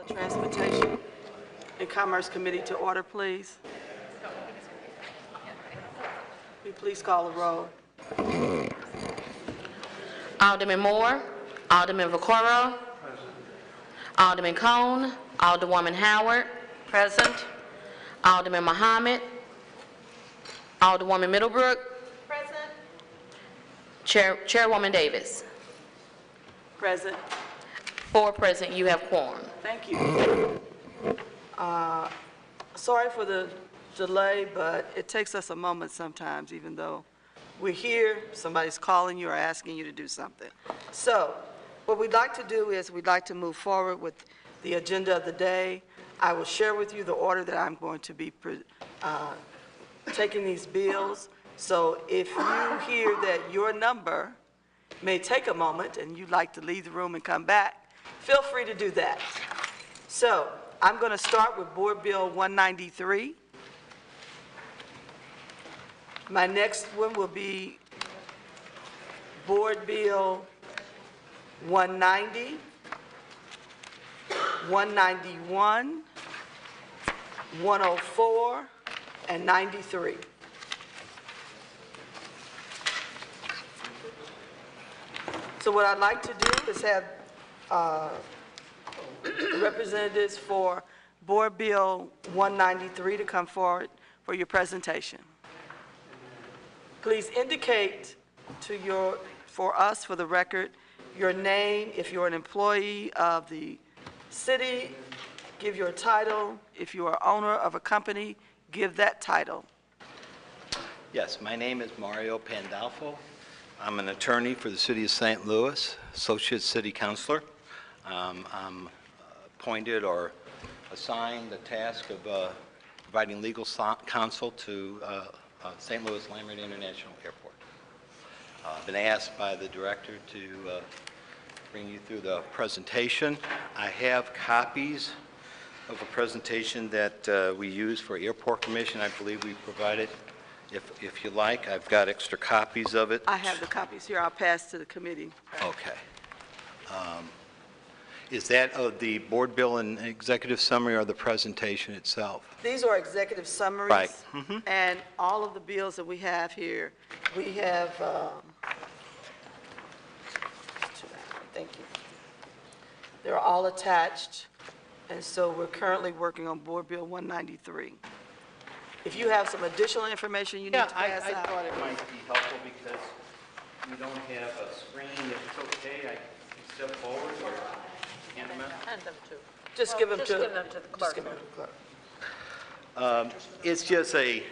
The Transportation and Commerce Committee to order, please. Will you please call the roll? Alderman Moore, Alderman Vaccaro, Alderman Cone, Alderwoman Howard. Present. Alderman Muhammad, Alderwoman Middlebrook. Present. Chairwoman Davis. Present. 4 present, you have quorum. Thank you. Sorry for the delay, but it takes us a moment sometimes, even though we're here, somebody's calling you or asking you to do something. So what we'd like to do is we'd like to move forward with the agenda of the day. I will share with you the order that I'm going to be taking these bills. So if you hear that your number may take a moment and you'd like to leave the room and come back, feel free to do that. So I'm going to start with Board Bill 193. My next one will be Board Bill 190, 191, 104, and 93. So what I'd like to do is have representatives for Board Bill 193 to come forward for your presentation. Please indicate for us, for the record, your name. If you're an employee of the city, give your title. If you are owner of a company, give that title. Yes, my name is Mario Pandolfo. I'm an attorney for the City of St. Louis, Associate City Councilor. I'm appointed or assigned the task of providing legal counsel to St. Louis Lamert International Airport. I've been asked by the director to bring you through the presentation. I have copies of a presentation that we use for Airport Commission. I believe we provided. If you like, I've got extra copies of it. I have the copies here. I'll pass to the committee. Okay. Is that the board bill and executive summary or the presentation itself? These are executive summaries. Right. Mm-hmm. And all of the bills that we have here, we have, thank you. They're all attached, and so we're currently working on Board Bill 193. If you have some additional information you need to pass out. I thought it might be helpful because we don't have a screen. If it's okay, I can step forward or hand them out. Hand them to. Just give them to the clerk. Just give them to the clerk. It's just a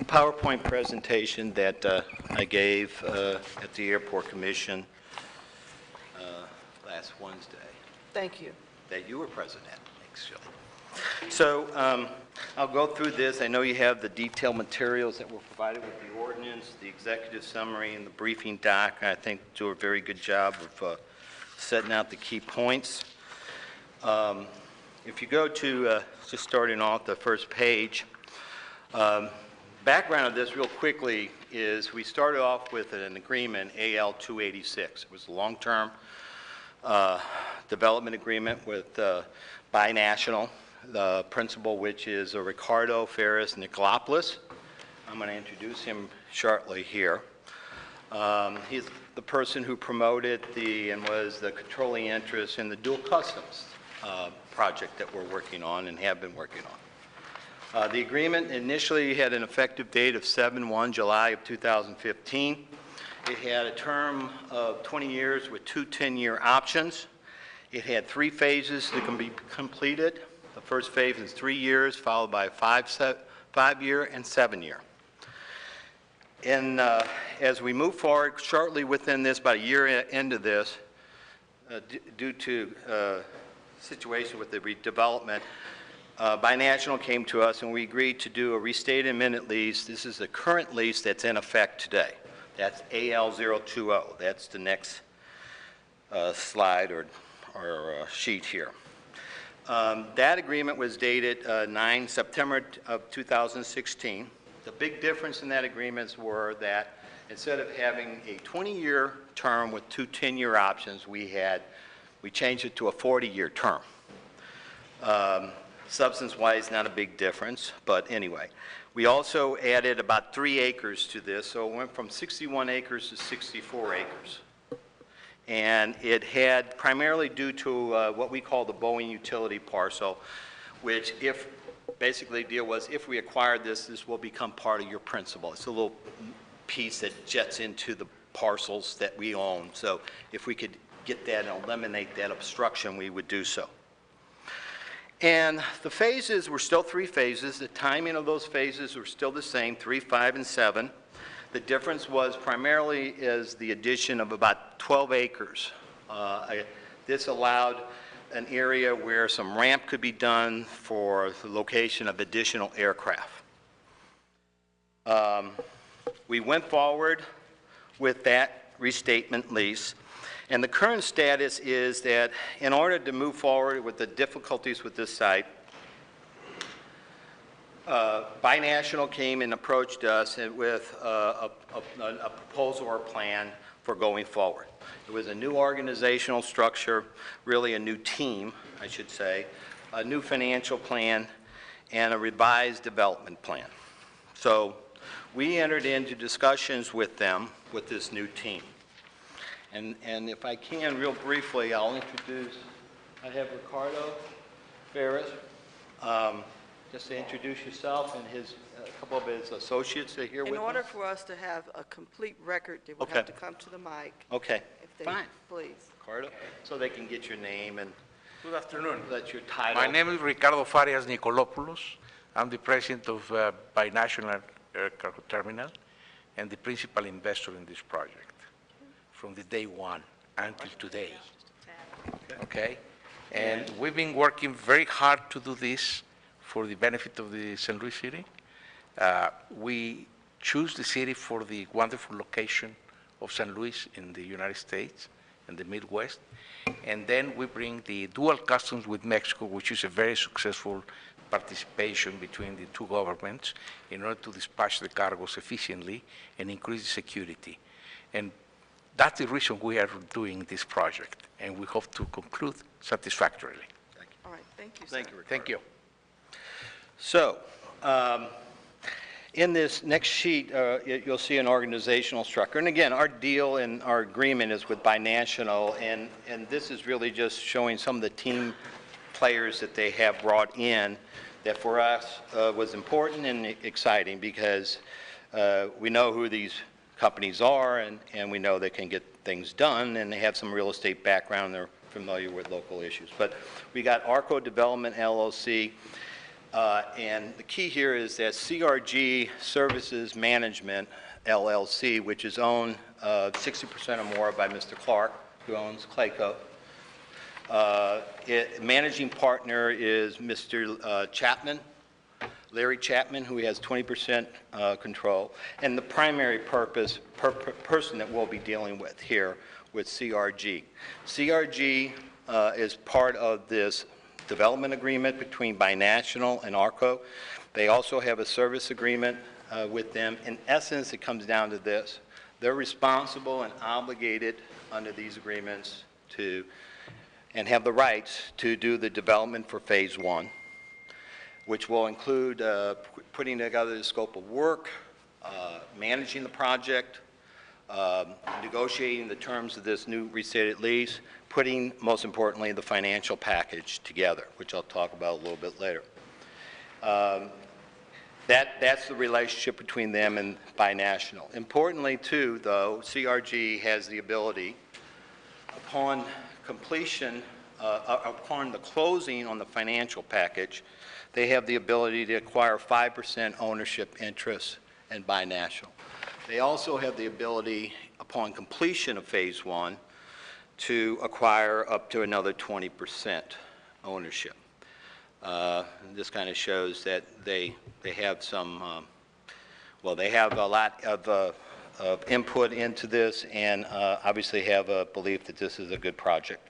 PowerPoint presentation that I gave at the Airport Commission last Wednesday. Thank you. That you were present at, actually. So I'll go through this. I know you have the detailed materials that were provided with the ordinance, the executive summary, and the briefing doc. I think do a very good job of setting out the key points. If you go to just starting off the first page, background of this real quickly is we started off with an agreement, AL 286. It was a long-term development agreement with Binational, the principal, which is Ricardo Ferris Nicolopoulos. I'm going to introduce him shortly here. He's the person who promoted and was the controlling interest in the dual customs project that we're working on and have been working on. The agreement initially had an effective date of July of 2015. It had a term of 20 years with 2 10-year options. It had 3 phases that can be completed. The first phase is 3 years, followed by a 5-year and 7-year. And as we move forward, shortly within this, about a year into this, due to situation with the redevelopment, Binational came to us and we agreed to do a restated amended lease. This is the current lease that's in effect today. That's AL020. That's the next slide or sheet here. That agreement was dated 9 September of 2016. The big difference in that agreement were that instead of having a 20-year term with 2 10-year options, we changed it to a 40-year term. Substance-wise, not a big difference, but anyway. We also added about 3 acres to this, so it went from 61 acres to 64 acres. And it had, primarily due to what we call the Boeing utility parcel, which basically the deal was, if we acquired this, this will become part of your principal. It's a little piece that jets into the parcels that we own. So if we could get that and eliminate that obstruction, we would do so. And the phases were still 3 phases. The timing of those phases were still the same, 3, 5, and 7. The difference was primarily is the addition of about 12 acres. This allowed an area where some ramp could be done for the location of additional aircraft. We went forward with that restatement lease. And the current status is that in order to move forward with the difficulties with this site, Binational came and approached us with a proposal or plan for going forward. It was a new organizational structure, really a new team, I should say, a new financial plan, and a revised development plan. So we entered into discussions with them with this new team. And if I can, real briefly, I'll introduce, I have Ricardo Ferris, just to introduce yourself and a couple of his associates that are here with us. In order for us to have a complete record, they would Okay. have to come to the mic. Okay, If they, fine. please. Ricardo, so they can get your name and Good afternoon. that's your title. My name is Ricardo Farias Nicolopoulos. I'm the president of Binational Aircraft Terminal and the principal investor in this project from the day one until today. Okay? And we've been working very hard to do this for the benefit of the St. Louis City. We choose the city for the wonderful location of St. Louis in the United States and the Midwest. And then we bring the dual customs with Mexico, which is a very successful participation between the two governments in order to dispatch the cargoes efficiently and increase the security. And that's the reason we are doing this project, and we hope to conclude satisfactorily. All right, thank you, sir. Thank you, Ricardo. Thank you. So, in this next sheet, you'll see an organizational structure. And again, our deal and our agreement is with Binational, and this is really just showing some of the team players that they have brought in that for us was important and exciting because we know who these companies are and we know they can get things done and they have some real estate background. They're familiar with local issues. But we got Arco Development LLC. And the key here is that CRG Services Management, LLC, which is owned 60% or more by Mr. Clark, who owns Clayco. Managing partner is Mr. Chapman, Larry Chapman, who has 20% control. And the primary person that we'll be dealing with here with CRG. CRG is part of this development agreement between Binational and Arco. They also have a service agreement with them. In essence, it comes down to this. They're responsible and obligated under these agreements to, and have the rights to do the development for phase 1, which will include putting together the scope of work, managing the project, negotiating the terms of this new restated lease, putting, most importantly, the financial package together, which I'll talk about a little bit later. That's the relationship between them and Binational. Importantly, too, though, CRG has the ability, upon completion, upon the closing on the financial package, they have the ability to acquire 5% ownership interest in Binational. They also have the ability, upon completion of phase 1, to acquire up to another 20% ownership. This kind of shows that they have some, well, they have a lot of input into this and obviously have a belief that this is a good project.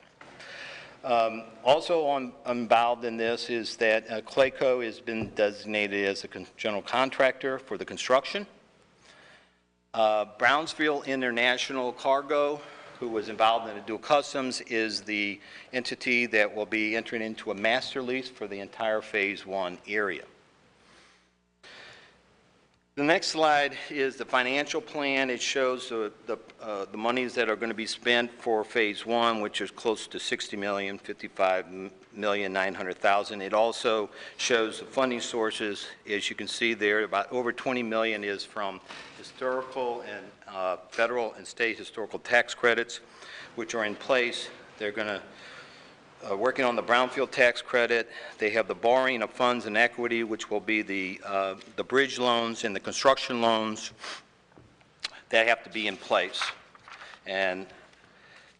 Also involved in this is that Clayco has been designated as a general contractor for the construction. Brownsville International Cargo who was involved in the dual customs, is the entity that will be entering into a master lease for the entire Phase 1 area. The next slide is the financial plan. It shows the monies that are going to be spent for Phase 1, which is close to $60 million, $55,900,000. It also shows the funding sources. As you can see there, about over $20 million is from historical and federal and state historical tax credits, which are in place. They're going to working on the brownfield tax credit. They have the borrowing of funds and equity, which will be the bridge loans and the construction loans that have to be in place. And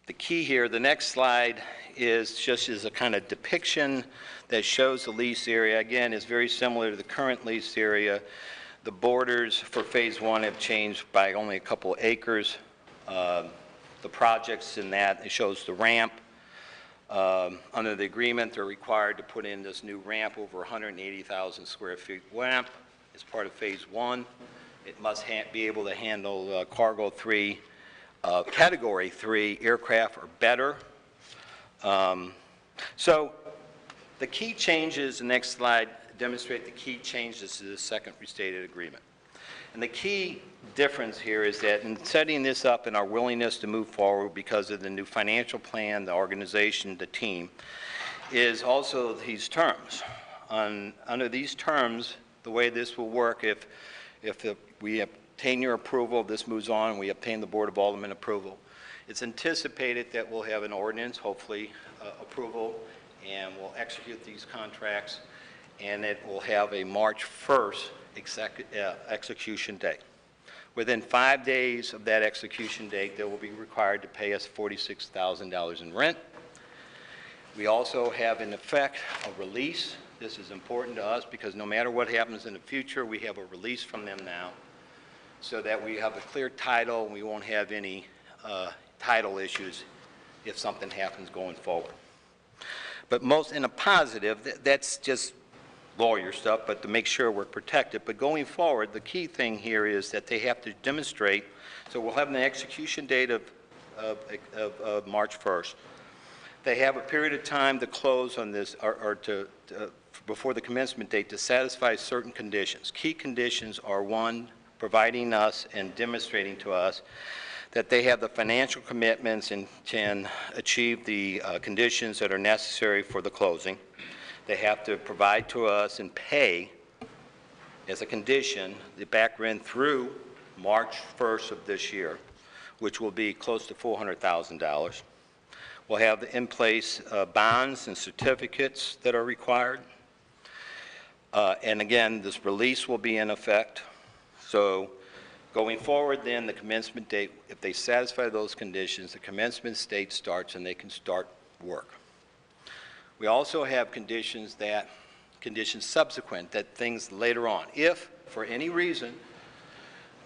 the key here, the next slide is just as a kind of depiction that shows the lease area. Again, it's very similar to the current lease area. The borders for Phase 1 have changed by only a couple acres. The projects in that, it shows the ramp. Under the agreement, they're required to put in this new ramp, over 180,000 square feet ramp as part of Phase 1. It must be able to handle Cargo 3, Category 3 aircraft or better. So the key changes, the next slide, demonstrate the key changes to the second restated agreement. And the key difference here is that in setting this up and our willingness to move forward because of the new financial plan, the organization, the team, is also these terms. Under these terms, the way this will work, if we obtain your approval, this moves on, we obtain the Board of Aldermen approval, it's anticipated that we'll have an ordinance, hopefully approval, and we'll execute these contracts, and it will have a March 1st execution date. Within 5 days of that execution date, they will be required to pay us $46,000 in rent. We also have in effect a release. This is important to us because no matter what happens in the future, we have a release from them now so that we have a clear title and we won't have any title issues if something happens going forward. But most in a positive, that's just lawyer stuff, but to make sure we're protected. But going forward, the key thing here is that they have to demonstrate, so we'll have an execution date of March 1st. They have a period of time to close on this, or before the commencement date, to satisfy certain conditions. Key conditions are, one, providing us and demonstrating to us that they have the financial commitments and can achieve the conditions that are necessary for the closing. They have to provide to us and pay, as a condition, the back rent through March 1st of this year, which will be close to $400,000. We'll have in place bonds and certificates that are required. And again, this release will be in effect. So going forward, then, the commencement date, if they satisfy those conditions, the commencement date starts and they can start work. We also have conditions subsequent, that things later on. If, for any reason,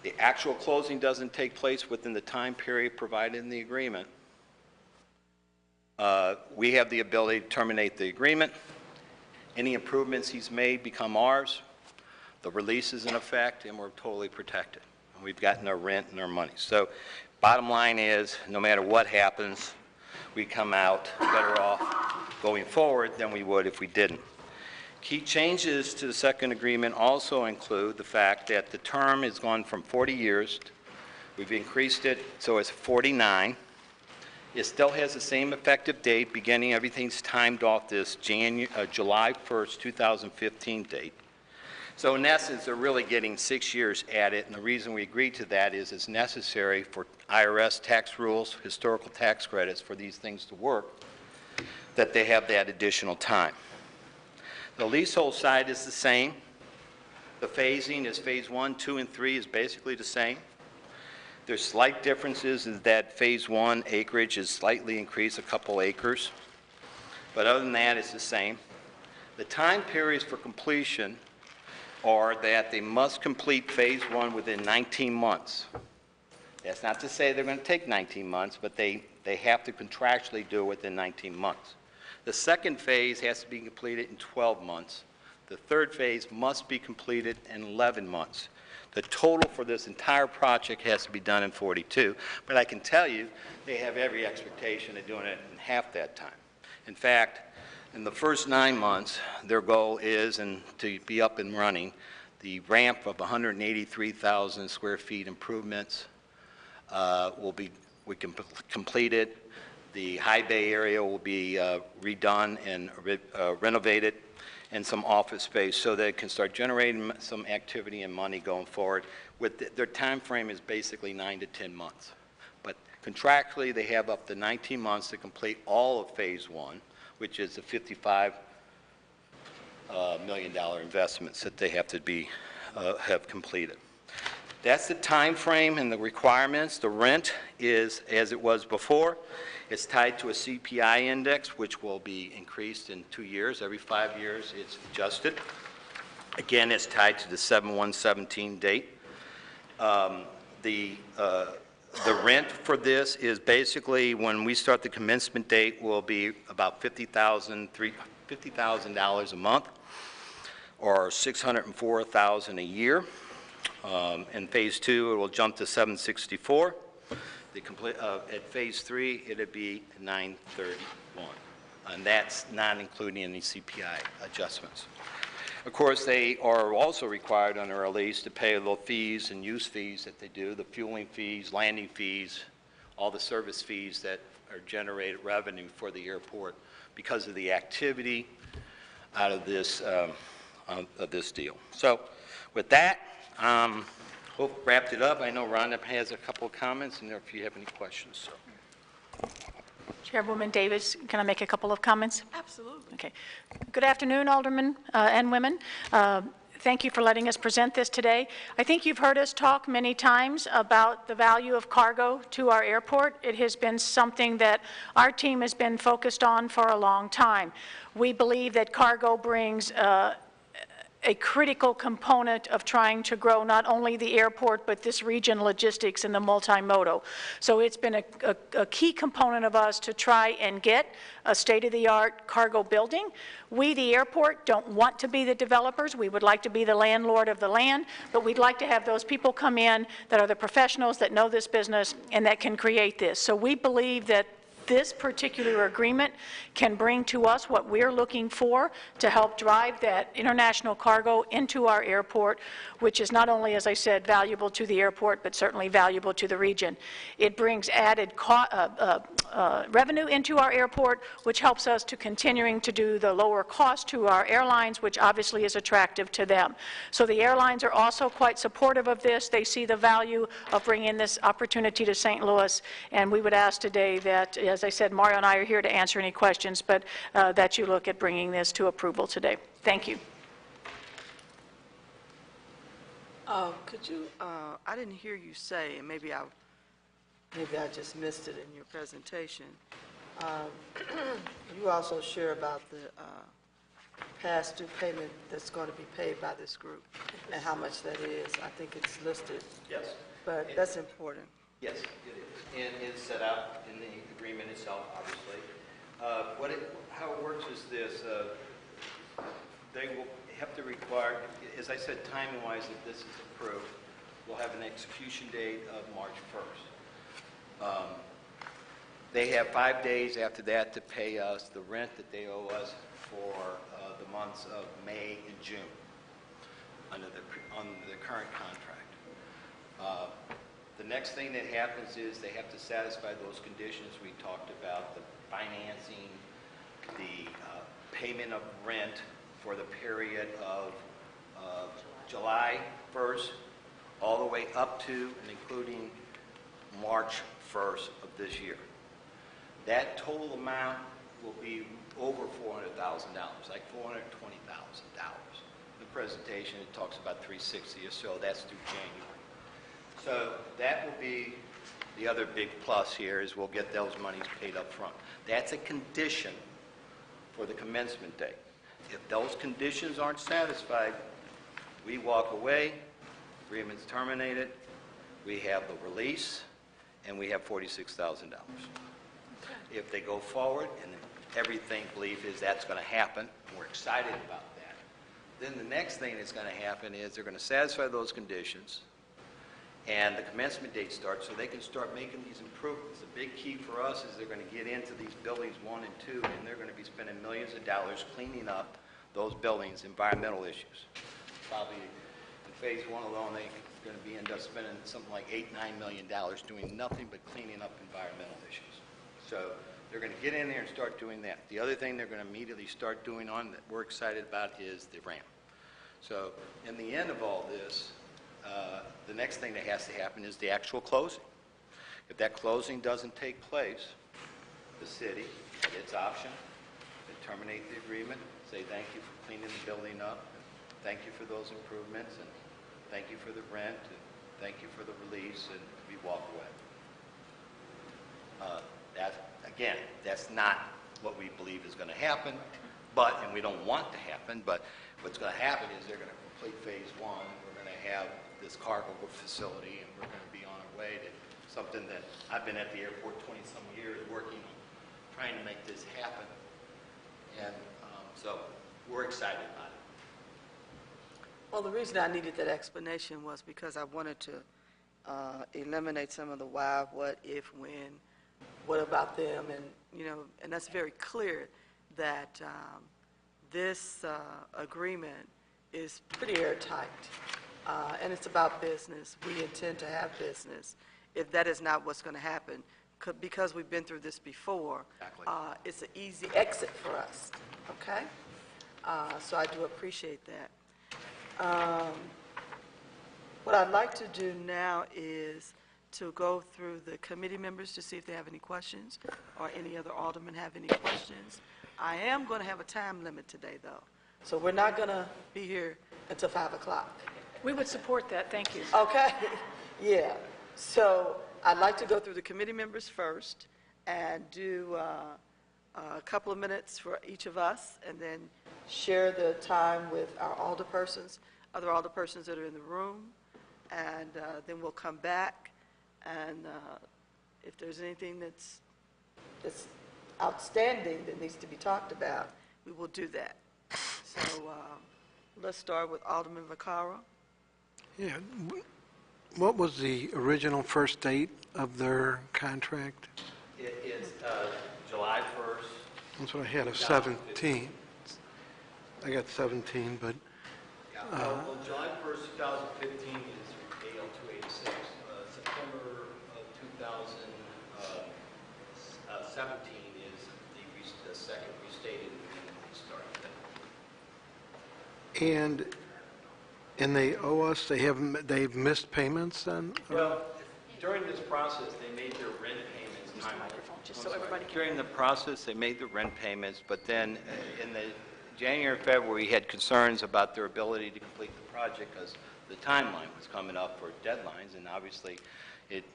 the actual closing doesn't take place within the time period provided in the agreement, we have the ability to terminate the agreement. Any improvements he's made become ours. The release is in effect, and we're totally protected. And we've gotten our rent and our money. So bottom line is, no matter what happens, we come out better off going forward than we would if we didn't. Key changes to the second agreement also include the fact that the term has gone from 40 years. We've increased it so it's 49. It still has the same effective date, beginning everything's timed off this July 1st, 2015 date. So in essence, they're really getting 6 years at it, and the reason we agreed to that is it's necessary for IRS tax rules, historical tax credits, for these things to work, that they have that additional time. The leasehold side is the same. The phasing is Phase 1, 2, and 3 is basically the same. There's slight differences in that Phase 1 acreage is slightly increased, a couple acres. But other than that, it's the same. The time periods for completion are that they must complete Phase 1 within 19 months. That's not to say they're going to take 19 months, but they have to contractually do it within 19 months. The second phase has to be completed in 12 months. The third phase must be completed in 11 months. The total for this entire project has to be done in 42, but I can tell you, they have every expectation of doing it in half that time. In fact, in the first 9 months, their goal is, and to be up and running, the ramp of 183,000 square feet improvements we can complete it. The high bay area will be redone and renovated, and some office space so they can start generating some activity and money going forward. Their time frame is basically 9 to 10 months. But contractually, they have up to 19 months to complete all of Phase 1, which is the $55 million investments that they have to have completed. That's the time frame and the requirements. The rent is as it was before. It's tied to a CPI index, which will be increased in 2 years. Every 5 years, it's adjusted. Again, it's tied to the 7/1/17 date. The rent for this is basically, when we start the commencement date, will be about $50,000 a month, or $604,000 a year. In Phase 2, it will jump to $764,000. At Phase 3, it'll be $931,000, and that's not including any CPI adjustments. Of course, they are also required under our lease to pay the fees and use fees that they do, the fueling fees, landing fees, all the service fees that are generated revenue for the airport because of the activity out of this deal. So with that, hope wrapped it up. I know Rhonda has a couple of comments, and if you have any questions. So. Chairwoman Davis, can I make a couple of comments? Absolutely. Okay. Good afternoon, aldermen and women. Thank you for letting us present this today. I think you've heard us talk many times about the value of cargo to our airport. It has been something that our team has been focused on for a long time. We believe that cargo brings a critical component of trying to grow not only the airport, but this region logistics and the multimodal. So it's been a key component of us to try and get a state-of-the-art cargo building. We, the airport, don't want to be the developers. We would like to be the landlord of the land, but we'd like to have those people come in that are the professionals that know this business and that can create this. So we believe that this particular agreement can bring to us what we're looking for to help drive that international cargo into our airport, which is not only, as I said, valuable to the airport, but certainly valuable to the region. It brings added revenue into our airport, which helps us to continuing to do the lower cost to our airlines, which obviously is attractive to them. So the airlines are also quite supportive of this. They see the value of bringing this opportunity to St. Louis, and we would ask today that, as I said, Mario and I are here to answer any questions, but that you look at bringing this to approval today. Thank you. Could you, I didn't hear you say, and maybe I just missed it in your presentation. You also share about the past due payment that's going to be paid by this group and how much that is. I think it's listed. Yes. But that's important. Yes, it is. And it's set out in the agreement itself, obviously. How it works is this. They will have to require, as I said, timing-wise, if this is approved, we'll have an execution date of March 1st. They have 5 days after that to pay us the rent that they owe us for the months of May and June under the current contract. The next thing that happens is they have to satisfy those conditions we talked about, the financing, the payment of rent for the period of July 1st all the way up to and including March 1st of this year. That total amount will be over $400,000, like $420,000. The presentation, it talks about $360 or so. That's through January. So that will be the other big plus here, is we'll get those monies paid up front. That's a condition for the commencement date. If those conditions aren't satisfied, we walk away, agreement's terminated, we have the release, and we have $46,000. If they go forward, and everything, belief is that's going to happen, and we're excited about that, Then the next thing that's going to happen is they're going to satisfy those conditions, and the commencement date starts, so they can start making these improvements. The big key for us is they're going to get into these buildings 1 and 2, and they're going to be spending millions of dollars cleaning up those buildings' environmental issues. Probably in phase 1 alone, they're going to end up spending something like $8-9 million doing nothing but cleaning up environmental issues. So they're going to get in there and start doing that. The other thing they're going to immediately start doing on that we're excited about is the ramp. So in the end of all this, the next thing that has to happen is the actual closing. If that closing doesn't take place, the city, at its option, can terminate the agreement, say thank you for cleaning the building up, thank you for those improvements, and thank you for the rent, and thank you for the release, and we walk away. Again, that's not what we believe is going to happen, and we don't want to happen, but what's going to happen is they're going to complete phase 1. We're going to have this cargo facility, and we're going to be on our way to something that I've been at the airport 20-some years working on, trying to make this happen. And so we're excited about it. Well, the reason I needed that explanation was because I wanted to eliminate some of the why, what, if, when, what about them, and and that's very clear that this agreement is pretty airtight, and it's about business. We intend to have business. If that is not what's going to happen, because we've been through this before, Exactly. It's an easy exit for us. Okay, so I do appreciate that. What I'd like to do now is to go through the committee members to see if they have any questions or any other aldermen have any questions. I am going to have a time limit today, though, so we're not going to be here until 5 o'clock. We would support that, thank you. Okay? Yeah. So I'd like to go through the committee members first and do a couple of minutes for each of us, and then share the time with our alderpersons, other alderpersons that are in the room, and then we'll come back, and if there's anything that's outstanding that needs to be talked about, we will do that. So let's start with Alderman Vaccaro. Yeah. What was the original first date of their contract? It's July 1st. That's what I had, of 17. I got 17, but Well, July 1st, 2015 is AL 286. September of 2017 is the second restated restart. and they owe us, they've missed payments then? Well, during this process, they made their rent payments timely. Microphone, just so everybody can. During the process, they made the rent payments, but then in the January, February, we had concerns about their ability to complete the project because the timeline was coming up for deadlines, and obviously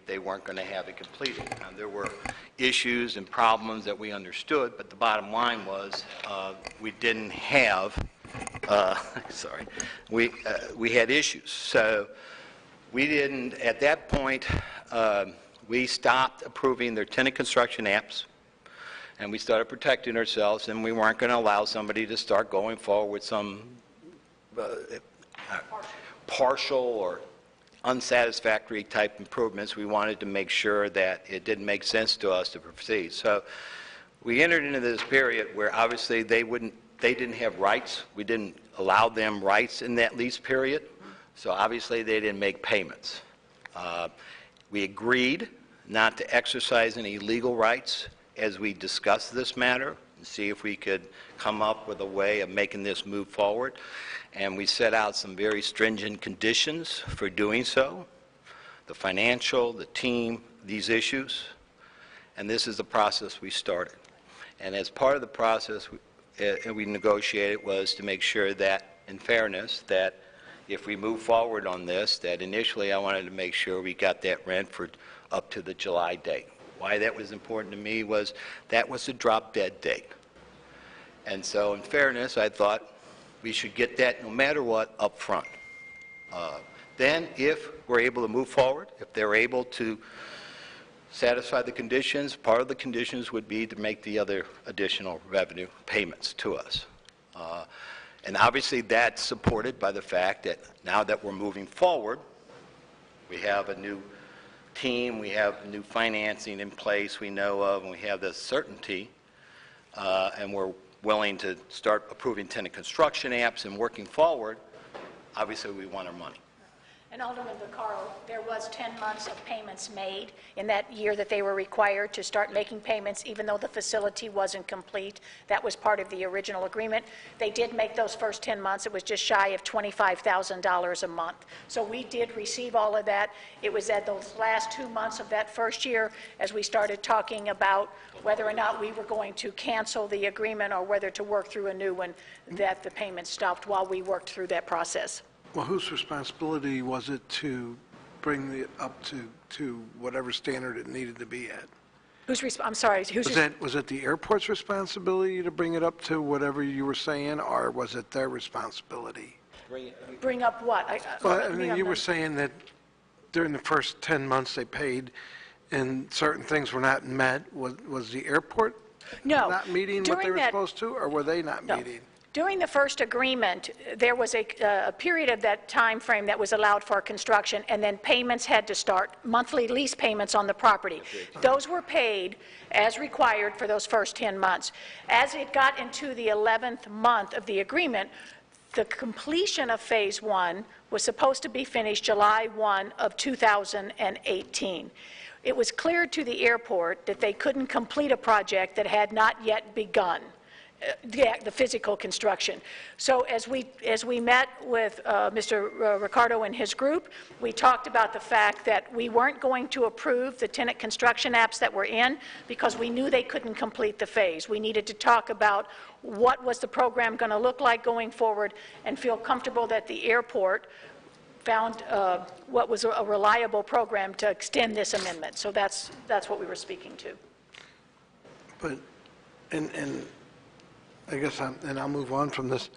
they weren't going to have it completed. There were issues and problems that we understood, but the bottom line was we didn't have, we had issues. So we didn't, at that point, we stopped approving their tenant construction apps, and we started protecting ourselves, and we weren't going to allow somebody to start going forward with some partial or unsatisfactory type improvements. We wanted to make sure that it didn't make sense to us to proceed. So we entered into this period where obviously they didn't have rights. We didn't allow them rights in that lease period. So obviously they didn't make payments. We agreed not to exercise any legal rights as we discussed this matter and see if we could come up with a way of making this move forward. And we set out some very stringent conditions for doing so, the financial, the team, these issues. And this is the process we started. And as part of the process we negotiated was to make sure that, in fairness, that if we move forward on this, that initially I wanted to make sure we got that rent for up to the July date. Why that was important to me was that was the drop-dead date. And so, in fairness, I thought we should get that no matter what up front. Then, if we're able to move forward, if they're able to satisfy the conditions, part of the conditions would be to make the other additional revenue payments to us. And obviously, that's supported by the fact that now that we're moving forward, we have a new team, we have new financing in place we know of, and we have this certainty, and we're willing to start approving tenant construction apps and working forward. Obviously, we want our money. And Alderman Vaccaro, there was 10 months of payments made in that year that they were required to start making payments, even though the facility wasn't complete. That was part of the original agreement. They did make those first 10 months. It was just shy of $25,000 a month. So we did receive all of that. It was at those last 2 months of that first year as we started talking about whether or not we were going to cancel the agreement or whether to work through a new one, that the payments stopped while we worked through that process. Well, whose responsibility was it to bring it up to whatever standard it needed to be at? I'm sorry, Was it the airport's responsibility to bring it up to whatever you were saying, or was it their responsibility? bring up what? Well, I mean, you were saying that during the first 10 months they paid and certain things were not met. Was the airport not meeting what they were supposed to, or were they not meeting? During the first agreement, there was a period of that time frame that was allowed for construction, and then payments had to start, monthly lease payments on the property. Those were paid as required for those first 10 months. As it got into the 11th month of the agreement, the completion of Phase 1 was supposed to be finished July 1 of 2018. It was clear to the airport that they couldn't complete a project that had not yet begun. The physical construction. So as we met with Mr. Ricardo and his group, we talked about the fact that we weren't going to approve the tenant construction apps that were in because we knew they couldn't complete the phase. We needed to talk about what was the program going to look like going forward and feel comfortable that the airport found what was a reliable program to extend this amendment. So that's what we were speaking to. But, and I guess I'll move on from this,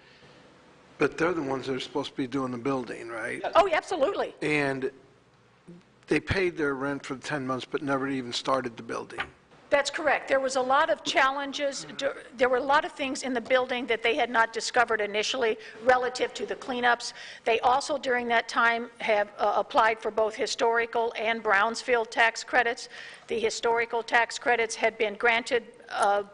but they're the ones that are supposed to be doing the building, right? Oh, absolutely. And they paid their rent for 10 months, but never even started the building. That's correct. There was a lot of challenges. There were a lot of things in the building that they had not discovered initially relative to the cleanups. They also, during that time, have applied for both historical and Brownsfield tax credits. The historical tax credits had been granted,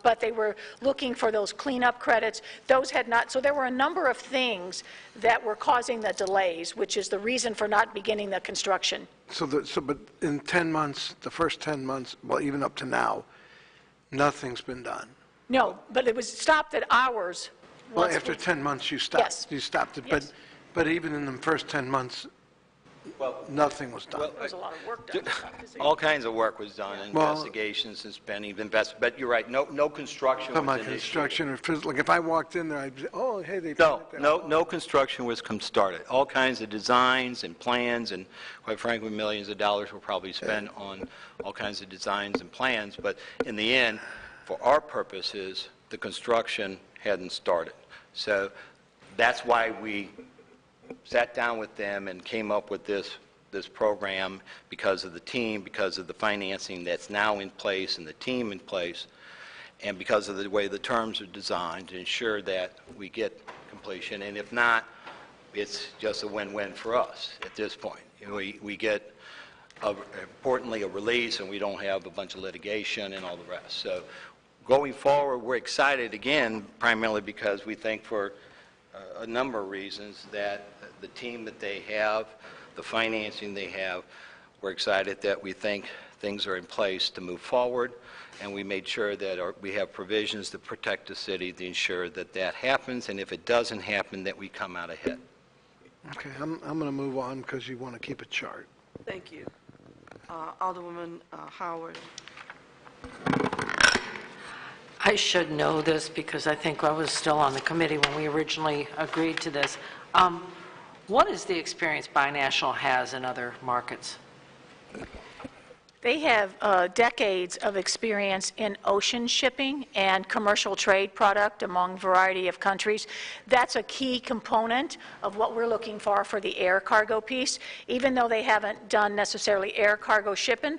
but they were looking for those cleanup credits. Those had not. So there were a number of things that were causing the delays, which is the reason for not beginning the construction. But in 10 months, the first 10 months, well, even up to now, nothing's been done. No, but it was stopped at ours. Well, after 10 months, you stopped. Yes. You stopped it. Yes. But even in the first 10 months, nothing was done. There was a lot of work done. All kinds of work was done, investigations and spending, but you're right, no construction was About initiated. construction or physical, like if I walked in there, I'd say, oh, hey, they No construction was started. All kinds of designs and plans, and quite frankly, millions of dollars were probably spent on all kinds of designs and plans, but in the end, for our purposes, the construction hadn't started. So that's why we sat down with them and came up with this program, because of the team, because of the financing that's now in place and the team in place, and because of the way the terms are designed to ensure that we get completion. And if not, it's just a win-win for us at this point. We get, importantly, a release, and we don't have a bunch of litigation and all the rest. So going forward, we're excited again, primarily because we think for a number of reasons that the team that they have, the financing they have, we're excited that we think things are in place to move forward, and we made sure that we have provisions to protect the city to ensure that that happens, and if it doesn't happen, that we come out ahead. Okay, I'm going to move on because you want to keep it short. Thank you. Alderwoman Howard. I should know this because I think I was still on the committee when we originally agreed to this. What is the experience Binational has in other markets? They have decades of experience in ocean shipping and commercial trade product among a variety of countries. That's a key component of what we're looking for the air cargo piece. Even though they haven't done necessarily air cargo shipping,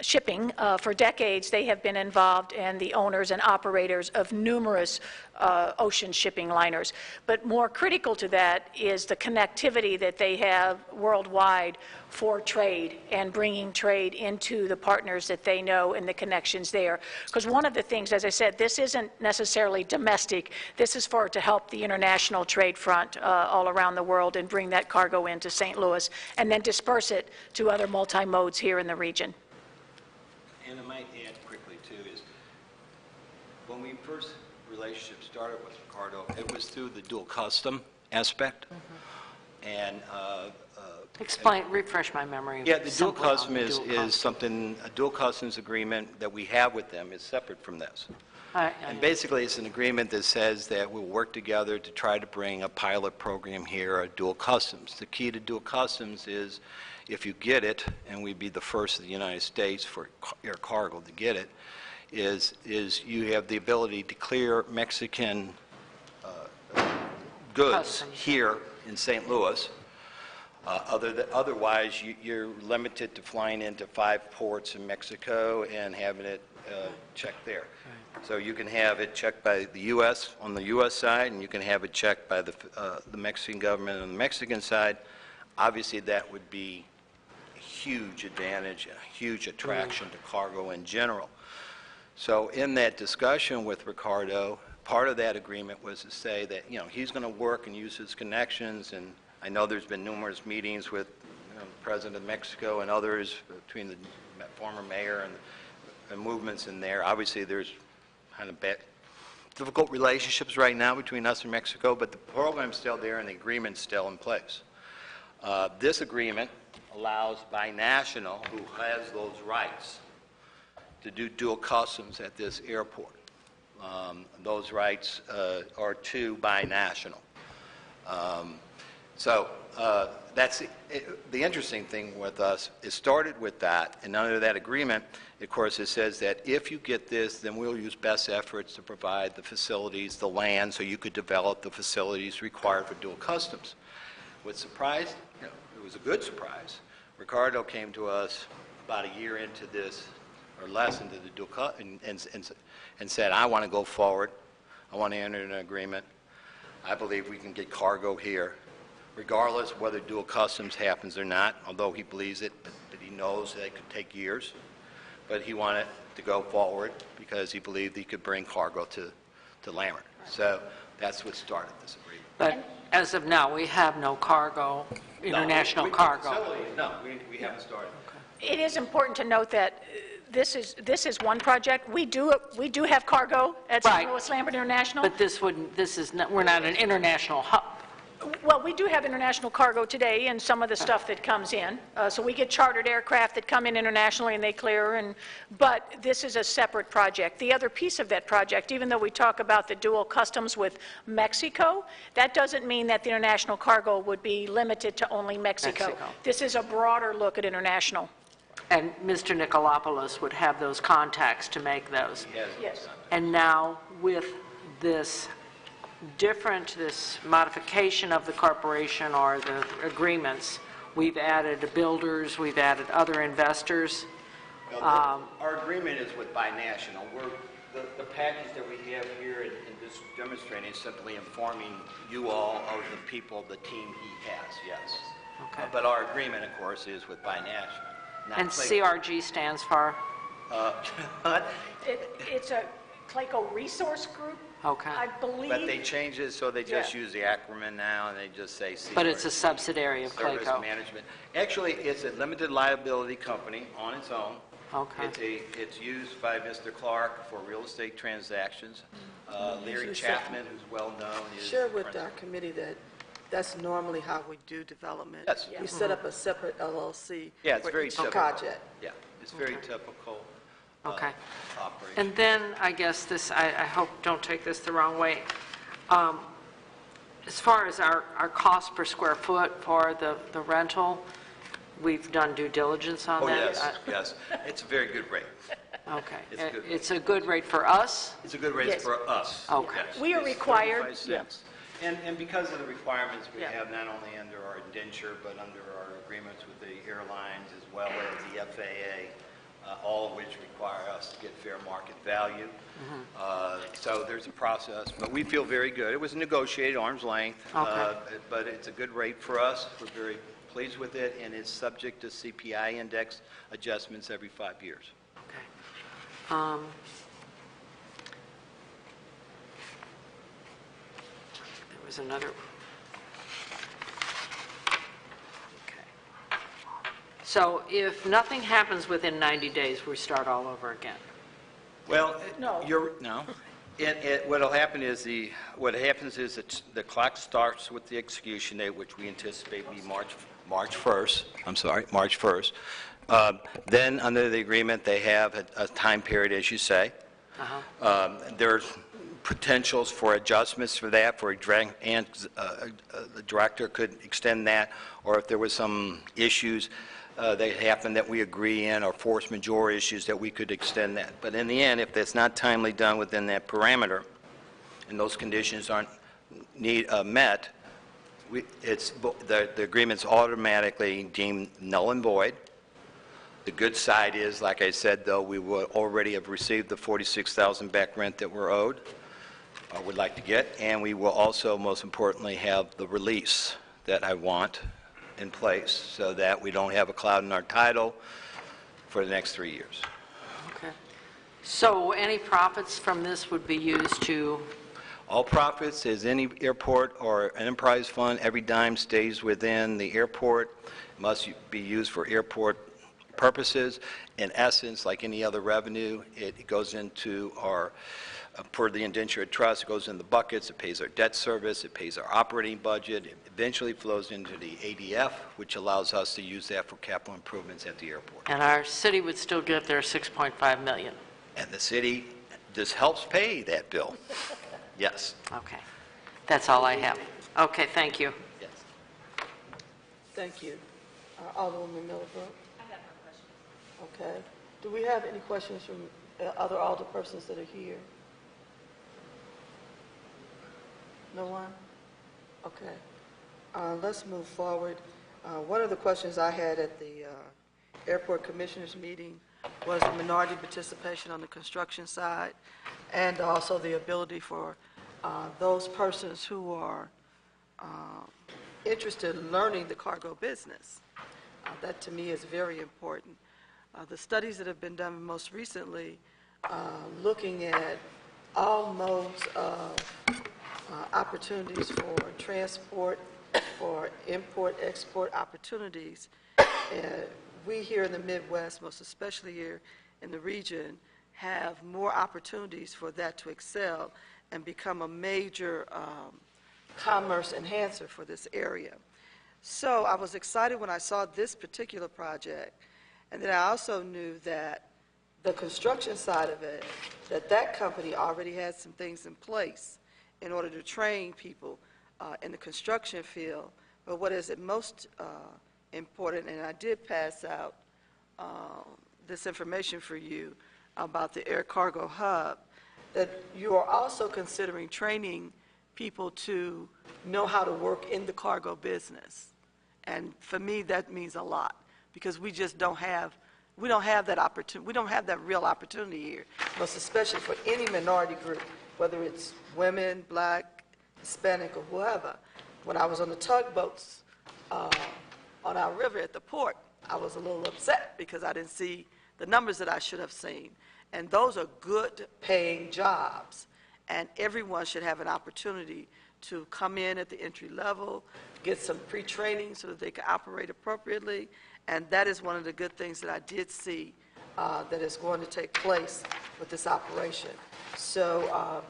shipping. For decades, they have been involved and the owners and operators of numerous ocean shipping liners. But more critical to that is the connectivity that they have worldwide for trade and bringing trade into the partners that they know and the connections there. Because one of the things, as I said, this isn't necessarily domestic. This is to help the international trade front all around the world and bring that cargo into St. Louis and then disperse it to other multi-modes here in the region. And I might add quickly, too, is when we first relationship started with Ricardo, it was through the dual custom aspect. And Explain, refresh my memory. yeah, the dual simply on custom the is dual custom. something, a dual customs agreement that we have with them is separate from this. And basically, it's an agreement that says that we'll work together to try to bring a pilot program here, a dual customs. The key to dual customs is if you get it, and we'd be the first in the United States for air cargo to get it, is you have the ability to clear Mexican goods Customs. here in St. Louis. Otherwise, you're limited to flying into 5 ports in Mexico and having it checked there. So you can have it checked by the U.S. on the U.S. side, and you can have it checked by the Mexican government on the Mexican side. Obviously, that would be a huge advantage, a huge attraction to cargo in general. So in that discussion with Ricardo, part of that agreement was to say that, he's going to work and use his connections, and I know there's been numerous meetings with the President of Mexico and others between the former mayor and movements in there. Obviously, there's kind of difficult relationships right now between us and Mexico, but the program's still there and the agreement's still in place. This agreement allows binational, who has those rights, to do dual customs at this airport. Those rights are to binational. So that's the interesting thing with us. It started with that, and under that agreement, of course, it says that if you get this, then we'll use best efforts to provide the facilities, the land, so you could develop the facilities required for dual customs. What surprised, it was a good surprise. Ricardo came to us about a year into this, or less into the dual and said, I want to go forward. I want to enter an agreement. I believe we can get cargo here, regardless of whether dual customs happens or not, although he believes it, but he knows that it could take years. But he wanted to go forward because he believed he could bring cargo to Lambert. So that's what started this agreement. But as of now, we have no cargo, international cargo. No, we haven't started. It is important to note that this is one project. We do have cargo at St. Louis Lambert International. But we're not an international hub. Well, we do have international cargo today and some of the stuff that comes in. So we get chartered aircraft that come in internationally and they clear, but this is a separate project. The other piece of that project, even though we talk about the dual customs with Mexico, that doesn't mean that the international cargo would be limited to only Mexico. This is a broader look at international. And Mr. Nicolopoulos would have those contacts to make those. Yes. And now with this modification of the corporation or the agreements, we've added builders, we've added other investors. Our agreement is with binational. The package that we have here in this demonstrating is simply informing you all of the people, the team he has, yes. Okay. But our agreement, of course, is with binational. And CRG stands for? It's a Clayco Resource Group, Okay. I believe. But they changed it, so they just use the acronym now, and they just say CRG. But it's a subsidiary of Service Clayco. Management. Actually, it's a limited liability company on its own. Okay. It's used by Mr. Clark for real estate transactions. Larry Chapman, who's well-known, is... Share with our committee that that's normally how we do development. Yes. We set up a separate LLC Yeah, it's for very each typical. project. Yeah, it's very typical Okay. operation. And then, I guess this, I hope, don't take this the wrong way. As far as our cost per square foot for the rental, we've done due diligence on Oh, that? yes, yes. It's a very good rate. Okay. It's a good rate. It's a good rate for us? It's a good rate Yes. for us. Okay. Yes. We are It's required- 35 cents. And because of the requirements we Yeah. have, not only under our indenture, but under our agreements with the airlines as well as the FAA, all of which require us to get fair market value. So there's a process, but we feel very good. It was negotiated arm's length, but it's a good rate for us. We're very pleased with it, and it's subject to CPI index adjustments every 5 years. There was another. Okay. So if nothing happens within 90 days, we start all over again? Well, No. no. What'll happen is what happens is that the clock starts with the execution date, which we anticipate be March 1st. I'm sorry, March 1st. Then, under the agreement, they have a time period, as you say. There's potentials for adjustments for that, and the director could extend that, or if there was some issues that happen that we agree in, or force majeure issues, that we could extend that. But in the end, if that's not timely done within that parameter, and those conditions aren't met, the agreement's automatically deemed null and void. The good side is, like I said, though, we will already have received the $46,000 back rent that we're owed, or would like to get, and we will also, most importantly, have the release that I want in place so that we don't have a cloud in our title for the next 3 years. Okay. So any profits from this would be used to? All profits, as any airport or enterprise fund, every dime stays within the airport, must be used for airport purposes. In essence, like any other revenue, it goes into our, per the indenture of trust, it goes in the buckets, it pays our debt service, it pays our operating budget, it eventually flows into the ADF, which allows us to use that for capital improvements at the airport. And our city would still get their $6.5 million? And the city just helps pay that bill. Yes. Okay. That's all I have. Okay, thank you. Yes. Thank you. Alderwoman Millbrook? I have no questions. Okay. Do we have any questions from other alderpersons that are here? No one? Okay. Let's move forward. One of the questions I had at the airport commissioners meeting was the minority participation on the construction side, and also the ability for those persons who are interested in learning the cargo business. That to me is very important. The studies that have been done most recently looking at all modes of opportunities for transport, for import, export opportunities. We here in the Midwest, most especially here in the region, have more opportunities for that to excel and become a major commerce enhancer for this area. So I was excited when I saw this particular project, and then I also knew that the construction side of it, that company already had some things in place in order to train people in the construction field. But what is it most important, and I did pass out this information for you about the Air Cargo Hub, that you are also considering training people to know how to work in the cargo business. And for me, that means a lot, because we just don't have that opportunity. We don't have that real opportunity here, most especially for any minority group, whether it's women, black, Hispanic, or whoever. When I was on the tugboats on our river at the port, I was a little upset because I didn't see the numbers that I should have seen. And those are good paying jobs, and everyone should have an opportunity to come in at the entry level, get some pre-training so that they can operate appropriately. And that is one of the good things that I did see that is going to take place with this operation. So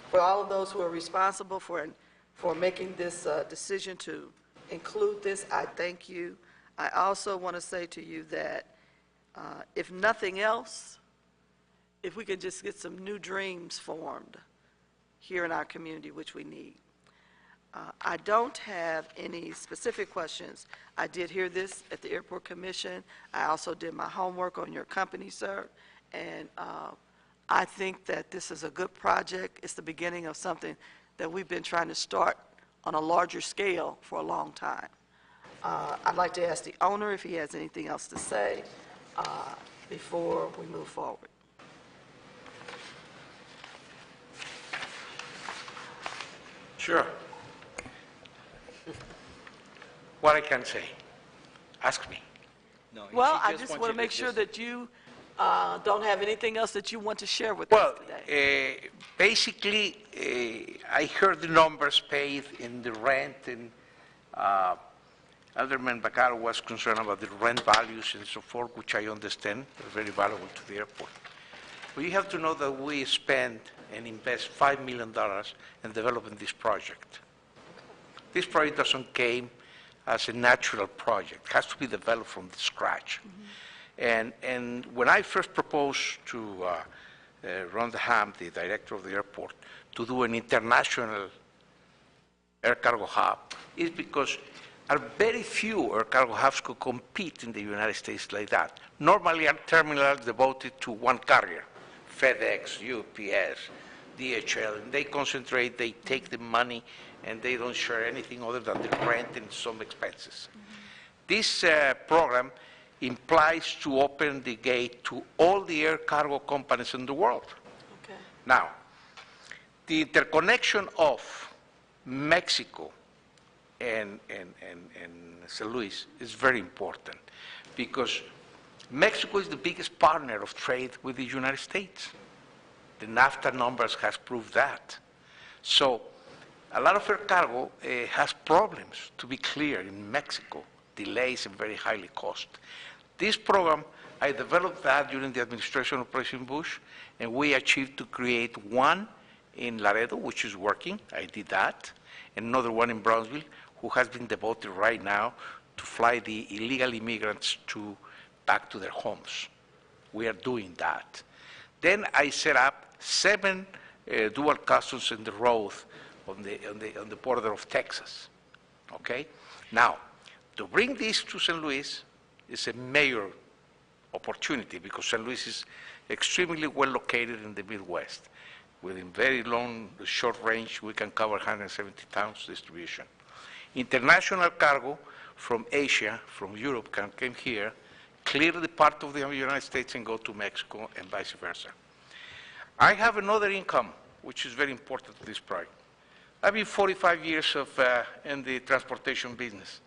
for all of those who are responsible for making this decision to include this, I thank you. I also want to say to you that if nothing else, if we could just get some new dreams formed here in our community, which we need. I don't have any specific questions. I did hear this at the Airport Commission. I also did my homework on your company, sir, and I think that this is a good project. It's the beginning of something that we've been trying to start on a larger scale for a long time. I'd like to ask the owner if he has anything else to say before we move forward. Sure. What I can say, ask me. No, Well, she I just wants want you to make sure just- that you don't have anything else that you want to share with us Well, today. basically, I heard the numbers paid in the rent, and Alderman Vaccaro was concerned about the rent values and so forth, which I understand are very valuable to the airport. But you have to know that we spend and invest $5 million in developing this project. This project doesn't came as a natural project. It has to be developed from the scratch. And when I first proposed to Ron DeHam, the director of the airport, to do an international air cargo hub, is because very few air cargo hubs could compete in the United States like that. Normally, a terminal is devoted to one carrier, FedEx, UPS, DHL, and they concentrate, they take the money, and they don't share anything other than the rent and some expenses. This program implies to open the gate to all the air cargo companies in the world. Okay. Now, the interconnection of Mexico and St. Louis is very important because Mexico is the biggest partner of trade with the United States. The NAFTA numbers has proved that. So a lot of air cargo has problems, to be clear, in Mexico, delays and very highly cost. This program, I developed that during the administration of President Bush, and we achieved to create one in Laredo, which is working. I did that. And another one in Brownsville, who has been devoted right now to fly the illegal immigrants back to their homes. We are doing that. Then I set up 7 dual customs in the road on the border of Texas. Okay? Now, to bring this to St. Louis is a major opportunity because St. Louis is extremely well located in the Midwest. Within very long, short range, we can cover 170 towns distribution. International cargo from Asia, from Europe, can come here, clear the part of the United States and go to Mexico and vice versa. I have another income, which is very important to this project. I've been 45 years in the transportation business.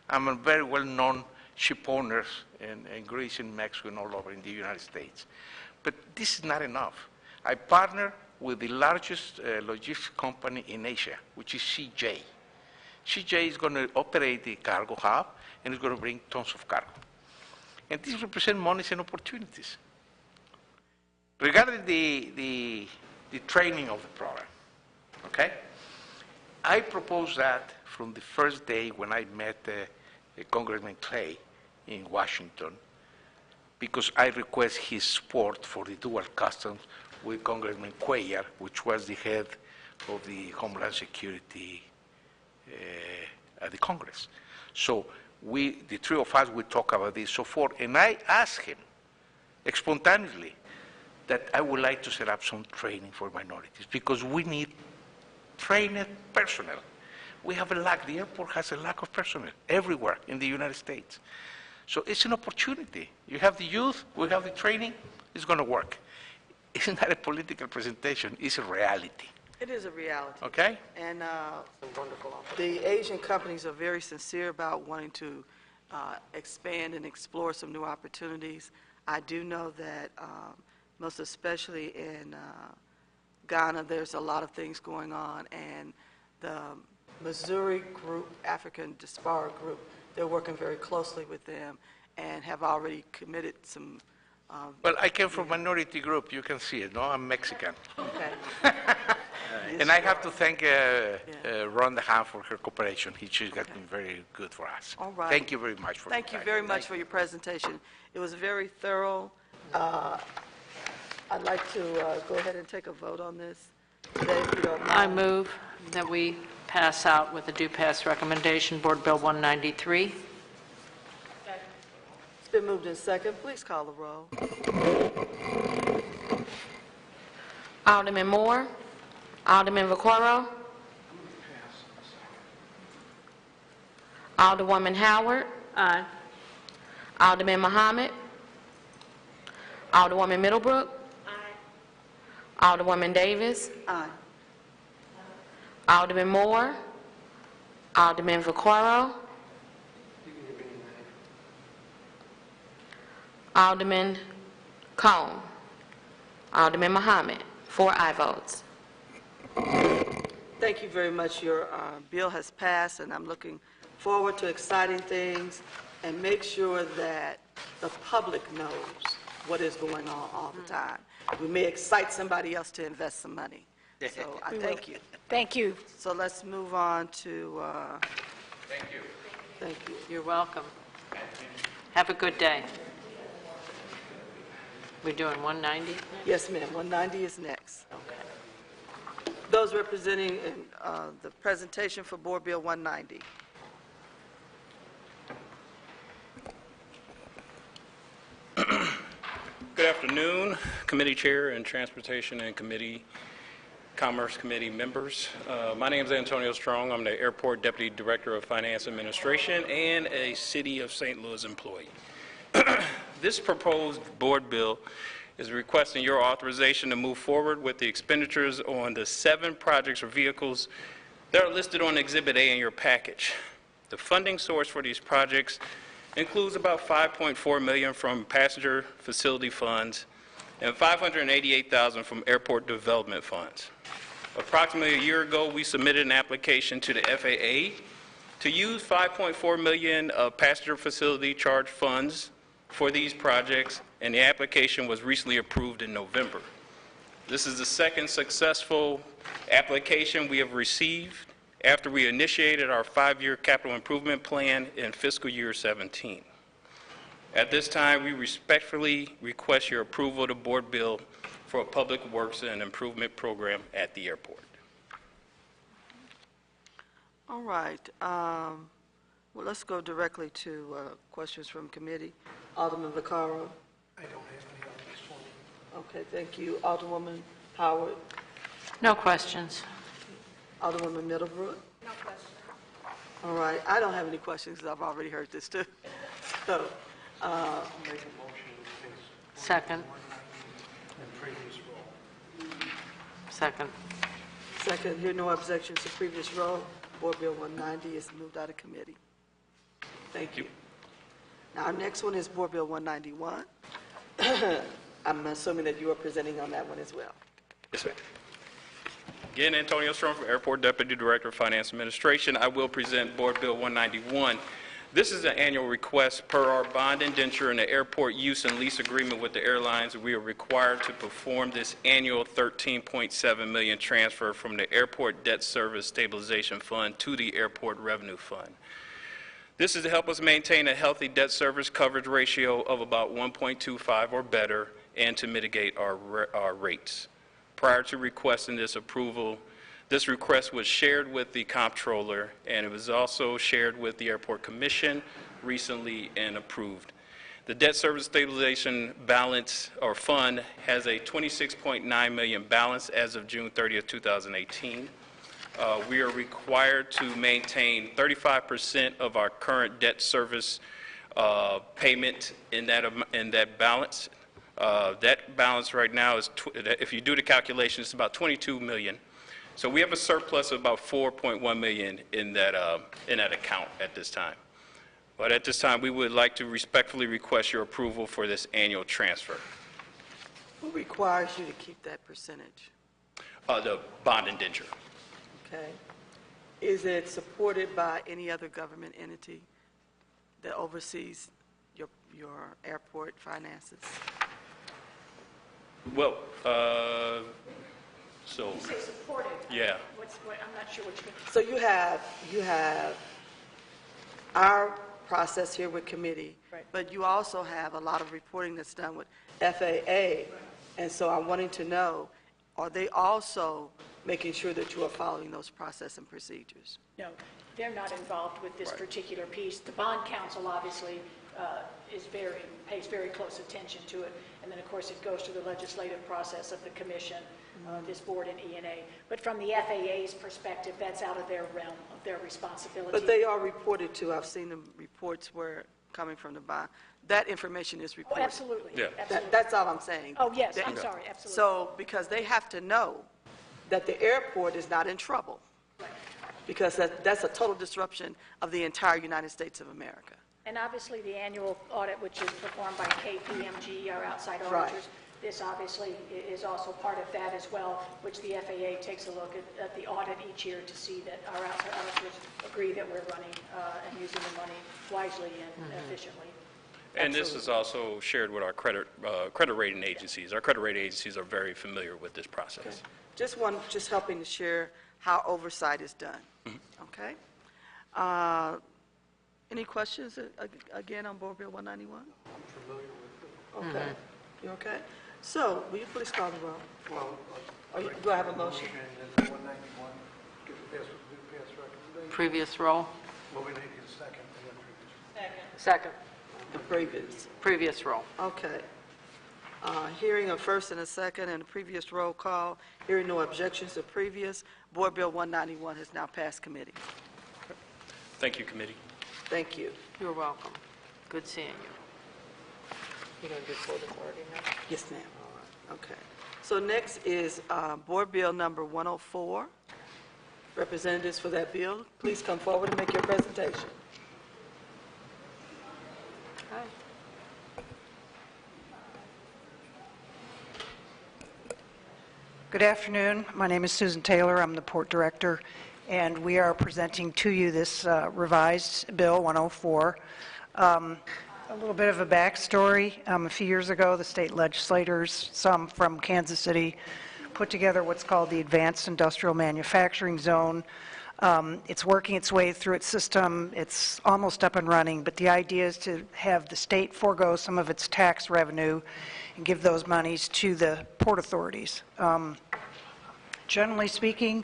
I'm a very well-known ship owners in Greece, in Mexico, and all over in the United States. But this is not enough. I partner with the largest logistics company in Asia, which is CJ. CJ is going to operate the cargo hub, and it's going to bring tons of cargo. And this represents monies and opportunities. Regarding the training of the program, okay? I propose that from the first day when I met Congressman Clay in Washington, because I request his support for the dual customs with Congressman Cuellar, which was the head of the Homeland Security at the Congress. So the 3 of us, we talk about this, so forth, and I asked him spontaneously that I would like to set up some training for minorities because we need trained personnel. We have a lack, the airport has a lack of personnel everywhere in the United States. So it's an opportunity. You have the youth, we have the training, it's going to work. It's not a political presentation, it's a reality. It is a reality. Okay? And the Asian companies are very sincere about wanting to expand and explore some new opportunities. I do know that most especially in Ghana, there's a lot of things going on, and the Missouri group, African Diaspora group, they're working very closely with them and have already committed some. Well, I came from a minority group, you can see it, no? I'm Mexican. Okay. And I have to thank Ron DeHam for her cooperation. She has been very good for us. All right. Thank you very much for Thank you your time. very much for your presentation. It was very thorough. I'd like to go ahead and take a vote on this today, if you don't mind. I move that we pass out with a due pass recommendation, Board Bill 193. It's been moved in second. Please call the roll. Alderman Moore. Alderman Vaccaro. Alderwoman Howard. Aye. Alderman Muhammad. Alderwoman Middlebrook. Alderwoman Davis. Aye. Alderman Moore. Alderman Vaccaro. Alderman Cone. Alderman Muhammad. 4 aye votes. Thank you very much. Your bill has passed, and I'm looking forward to exciting things, and make sure that the public knows what is going on all the time. We may excite somebody else to invest some money. So I thank you. Thank you. So let's move on to, Thank you. thank you. You're welcome. Have a good day. We're doing 190? Yes, ma'am, 190 is next. Okay. Those representing the presentation for Board Bill 190. Good afternoon, Committee Chair and Transportation and Commerce Committee members. My name is Antonio Strong. I'm the Airport Deputy Director of Finance Administration and a City of St. Louis employee. This proposed board bill is requesting your authorization to move forward with the expenditures on the 7 projects or vehicles that are listed on Exhibit A in your package. The funding source for these projects includes about $5.4 million from passenger facility funds and $588,000 from airport development funds. Approximately a year ago, we submitted an application to the FAA to use $5.4 million of passenger facility charge funds for these projects, and the application was recently approved in November. This is the second successful application we have received after we initiated our 5-year capital improvement plan in fiscal year 17. At this time, we respectfully request your approval of the board bill for a public works and improvement program at the airport. All right. Well, let's go directly to questions from committee. Alderman Vaccaro. I don't have any on this one. Okay, thank you. Alderwoman Howard. No questions. Alderwoman Middlebrook. No questions. All right. I don't have any questions because I've already heard this too. So, Make a motion in case Second. in previous role. Second. second, hear no objections to previous roll. Board Bill 190 is moved out of committee. Thank you. Now, our next one is Board Bill 191. I'm assuming that you are presenting on that one as well. Yes, ma'am. Again, Antonio Strong, from Airport Deputy Director of Finance Administration. I will present Board Bill 191. This is an annual request per our bond indenture and the airport use and lease agreement with the airlines. We are required to perform this annual $13.7 million transfer from the Airport Debt Service Stabilization Fund to the Airport Revenue Fund. This is to help us maintain a healthy debt service coverage ratio of about 1.25 or better and to mitigate our rates. Prior to requesting this approval, this request was shared with the comptroller, and it was also shared with the Airport Commission recently and approved. The debt service stabilization balance or fund has a $26.9 million balance as of June 30th, 2018. We are required to maintain 35% of our current debt service payment in that balance. That balance right now is, if you do the calculation, it's about $22 million. So we have a surplus of about $4.1 million in that account at this time. But at this time, we would like to respectfully request your approval for this annual transfer. Who requires you to keep that percentage? The bond indenture. Okay. Is it supported by any other government entity that oversees your airport finances? Well, so, You say supported. yeah. I'm not sure what you mean. So you have our process here with committee, Right. but you also have a lot of reporting that's done with FAA. And so I'm wanting to know, are they also making sure that you are following those process and procedures? No, they're not involved with this particular piece. The bond council obviously pays very close attention to it. And then, of course, it goes through the legislative process of the commission this board and E&A. But from the FAA's perspective, that's out of their realm of their responsibility. But they are reported to. I've seen the reports where, coming from the bond, that information is Oh, reported. absolutely. Yeah. Absolutely. That's all I'm saying. Oh, yes, That- I'm sorry, absolutely. So, because they have to know that the airport is not in trouble, because that's a total disruption of the entire United States of America. And obviously, the annual audit, which is performed by KPMG, our outside Right. auditors, this obviously is also part of that as well, which the FAA takes a look at the audit each year to see that our outside auditors agree that we're running and using the money wisely and efficiently. And this is also shared with our credit rating agencies. Our credit rating agencies are very familiar with this process. Just helping to share how oversight is done. Okay? Any questions, again, on Board Bill 191? I'm familiar with it. Okay. You okay? So, will you please call the roll? Well, Do I have a motion? And then 191, get the pass recommendation. Previous roll? Well, we need to get a second and then previous. Second. The previous. Previous roll. Okay. Hearing a first and a second and a previous roll call, hearing no objections to previous, Board Bill 191 has now passed committee. Thank you, committee. Thank you. You're welcome. Good seeing you. You're going to do Port Authority now? Yes, ma'am. Okay. So next is Board Bill number 104. Representatives for that bill, please come forward and make your presentation. Hi. Good afternoon. My name is Susan Taylor. I'm the Port Director, and we are presenting to you this revised Bill 104. A little bit of a backstory. A few years ago, the state legislators, some from Kansas City, put together what's called the Advanced Industrial Manufacturing Zone. It's working its way through its system. It's almost up and running, but the idea is to have the state forego some of its tax revenue and give those monies to the port authorities. Generally speaking,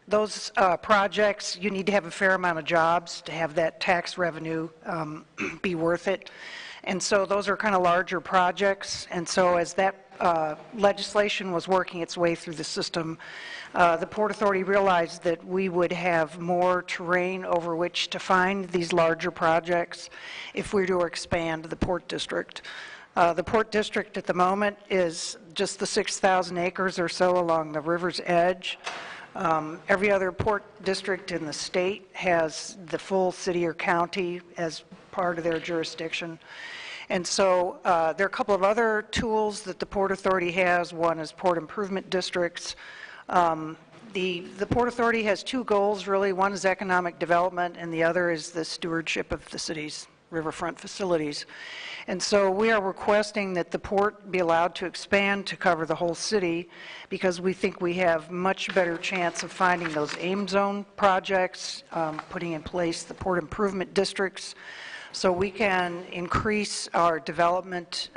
those projects, you need to have a fair amount of jobs to have that tax revenue be worth it. And so those are kind of larger projects. And so as that legislation was working its way through the system, the Port Authority realized that we would have more terrain over which to find these larger projects if we were to expand the Port District. The Port District at the moment is just the 6,000 acres or so along the river's edge. Every other port district in the state has the full city or county as part of their jurisdiction. And so there are a couple of other tools that the Port Authority has. One is port improvement districts. The Port Authority has two goals, really. One is economic development, and the other is the stewardship of the city's riverfront facilities. And so we are requesting that the port be allowed to expand to cover the whole city, because we think we have much better chance of finding those AIM zone projects, putting in place the port improvement districts, so we can increase our development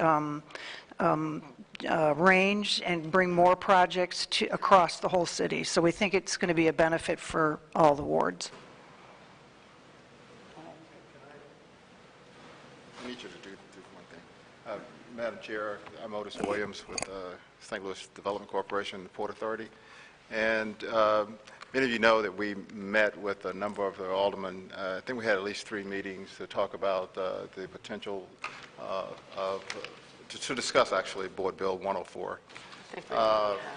range and bring more projects across the whole city. So we think it's going to be a benefit for all the wards. I need you to do one thing. Madam Chair, I'm Otis Williams with St. Louis Development Corporation, the Port Authority. And many of you know that we met with a number of the aldermen. I think we had at least 3 meetings to talk about the potential to discuss, actually, Board Bill 104.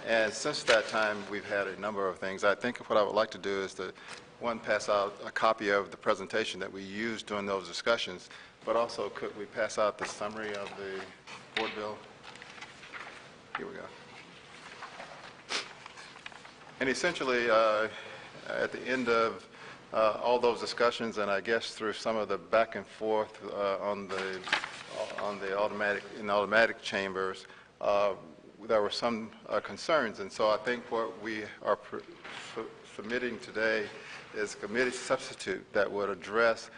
And since that time, we've had a number of things. I think what I would like to do is to, one, pass out a copy of the presentation that we used during those discussions, but also could we pass out the summary of the board bill? Here we go. And essentially, at the end of all those discussions, and I guess through some of the back and forth on the automatic chambers, there were some concerns. And so I think what we are submitting today is a committee substitute that would address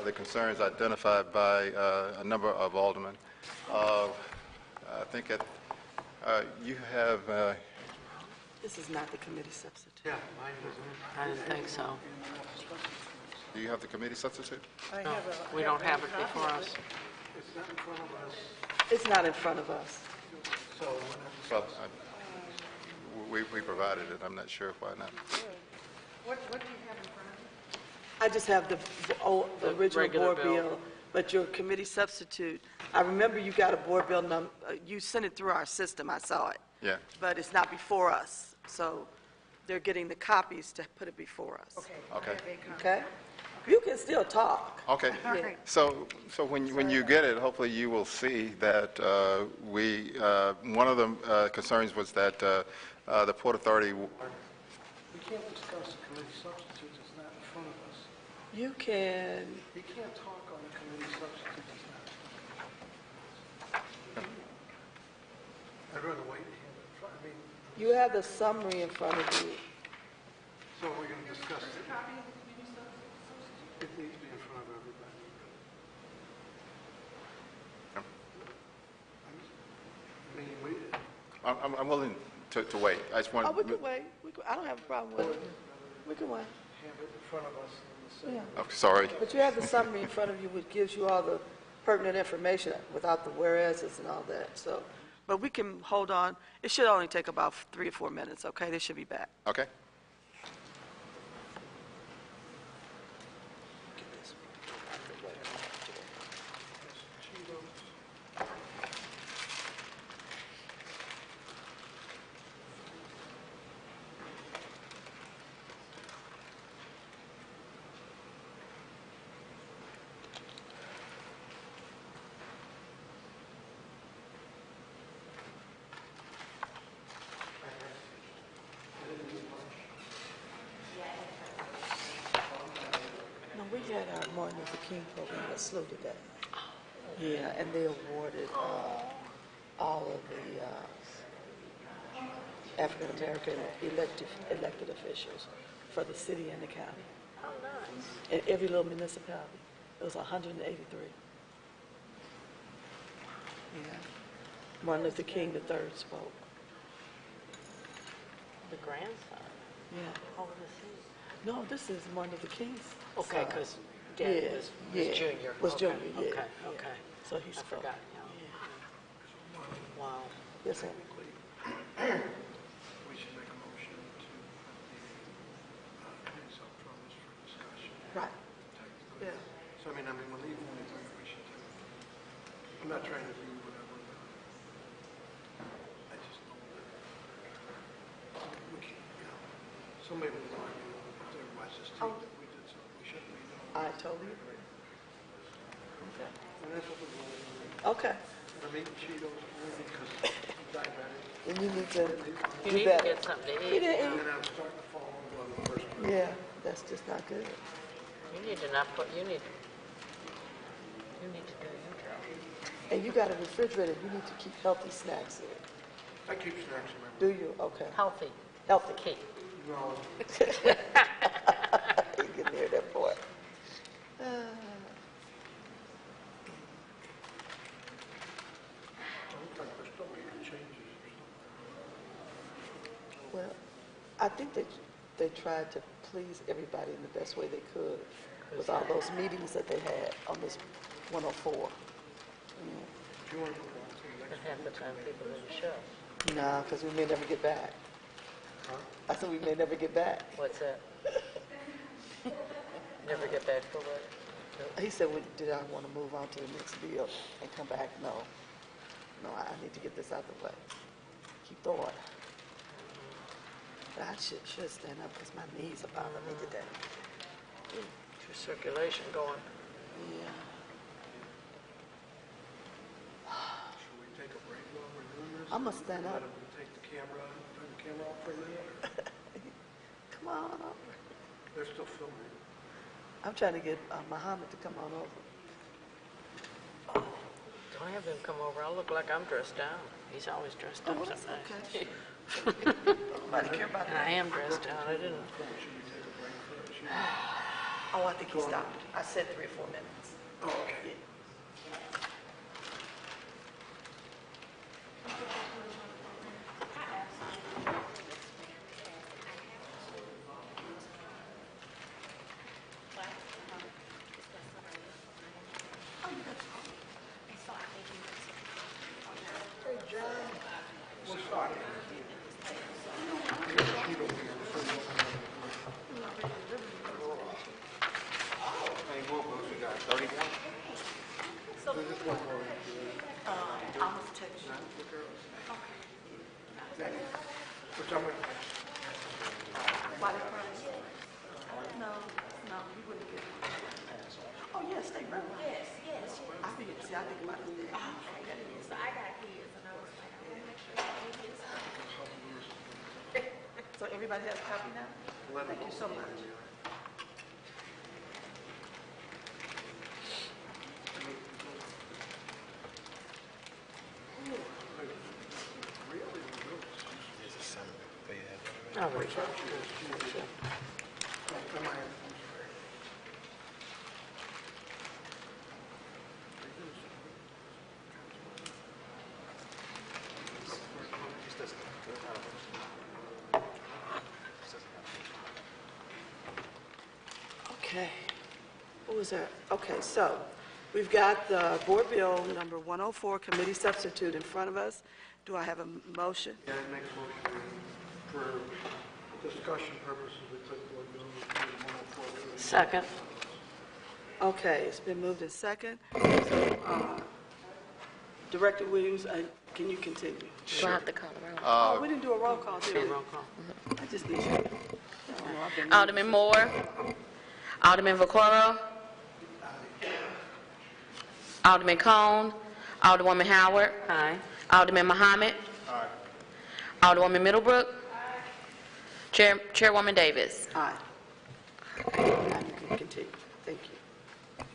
the concerns identified by a number of aldermen. I think you have... This is not the committee substitute. Yeah, mine doesn't. I didn't think so. Do you have the committee substitute? No, we don't have it before us. It's not in front of us. It's not in front of us. So Well, we provided it. I'm not sure why not. What do you have in front of you? I just have the original board bill, but your committee substitute, I remember you got a board bill you sent it through our system, I saw it. Yeah. But it's not before us, so they're getting the copies to put it before us. Okay. Okay. Okay? You can still talk. Okay. All right. So when you get it, hopefully you will see that one of the concerns was that the Port Authority, We can't discuss the committee substitutes, it's not in front of us. You can, You can't talk on the committee substitutes, it's not in front of us. I'd rather wait and have it in front, I mean, you have the summary in front of you. so we're going to discuss it. It needs to be in front of everybody. I mean, I'm willing to wait. I just want Oh, we can wait. I don't have a problem with it. We can wait. have it in front of us in the same. Oh, sorry. But you have the summary in front of you, which gives you all the pertinent information without the whereases and all that, so. But we can hold on. It should only take about 3 or 4 minutes, okay? They should be back. Okay. No, we had our Martin Luther King program at SLU today. Yeah, and they awarded all of the African-American elected officials for the city and the county. How nice. In every little municipality. It was 183. Yeah. Martin Luther King III spoke. The grandson. Yeah. How old is he? No, this is Martin Luther King's Okay, son. because Daddy Yeah, was yeah, junior. was Okay, junior, yeah, Okay, yeah. okay. So he I spoke. forgot, yeah. Wow. Yes, sir. We should make a motion to put the committees up from this for discussion. Right. Yeah. So, I mean, we'll leave only three, we should do. I'm not trying to be whatever, but I just know that we can't, somebody will argue, otherwise this team that we did something we shouldn't be doing. I totally agree. Okay. And that's what we're going to do. Okay. I'm eating Cheetos only because I'm diabetic. And you need to You do need to better. get something to He eat. didn't And eat. then I'm starting to fall over on the first one. Yeah, that's just not good. You need to not put, you need to do your job. And you got a refrigerator, you need to keep healthy snacks in. I keep snacks in my Do you? Okay. Healthy. Healthy. Key. No, You can hear that boy. we're still making changes. Well, I think they tried to please everybody in the best way they could with all those meetings that they had on this 104. If you want to move on to the next. And half the time people didn't show. Nah, because we may never get back. I said we may never get back. What's that? Never get back for what? He said, well, did I want to move on to the next bill and come back? No. No, I need to get this out the way. Keep the order. But I should stand up because my knees are bothering me today. Your circulation going. Yeah. Should we take a break while we're doing this? I'm gonna stand up. Let them take the camera, turn the camera off for a minute. Come on over. They're still filming. I'm trying to get Muhammad to come on over. Don't have him come over. I'll look like I'm dressed down. He's always dressed up that's sometimes. okay. Nobody care about And I am dressed down. I didn't. Oh, I think he stopped. I said 3 or 4 minutes. Oh, okay. Hey, John. We'll start. Oh, yes, stay right. Yes, yes. I think about it. So I got kids, and I was like, I want to make sure I get So everybody has a copy now? Thank you so much. Okay. What was that? Okay, so we've got the Board Bill number 104, Committee Substitute in front of us. Do I have a motion? Yeah, next motion for discussion purposes, we took Board Bill 104. Second. Okay, it's been moved in second. Director Williams, can you continue? Do I have to call around? Oh, we didn't do a roll call, did we? Roll call. I just need you. Alderman Moore. Alderman Vaccaro. Alderman Cone. Alderwoman Howard. Aye. Alderman Muhammad. Alderwoman Middlebrook. Chairwoman Davis. Aye. Now you can continue. Thank you.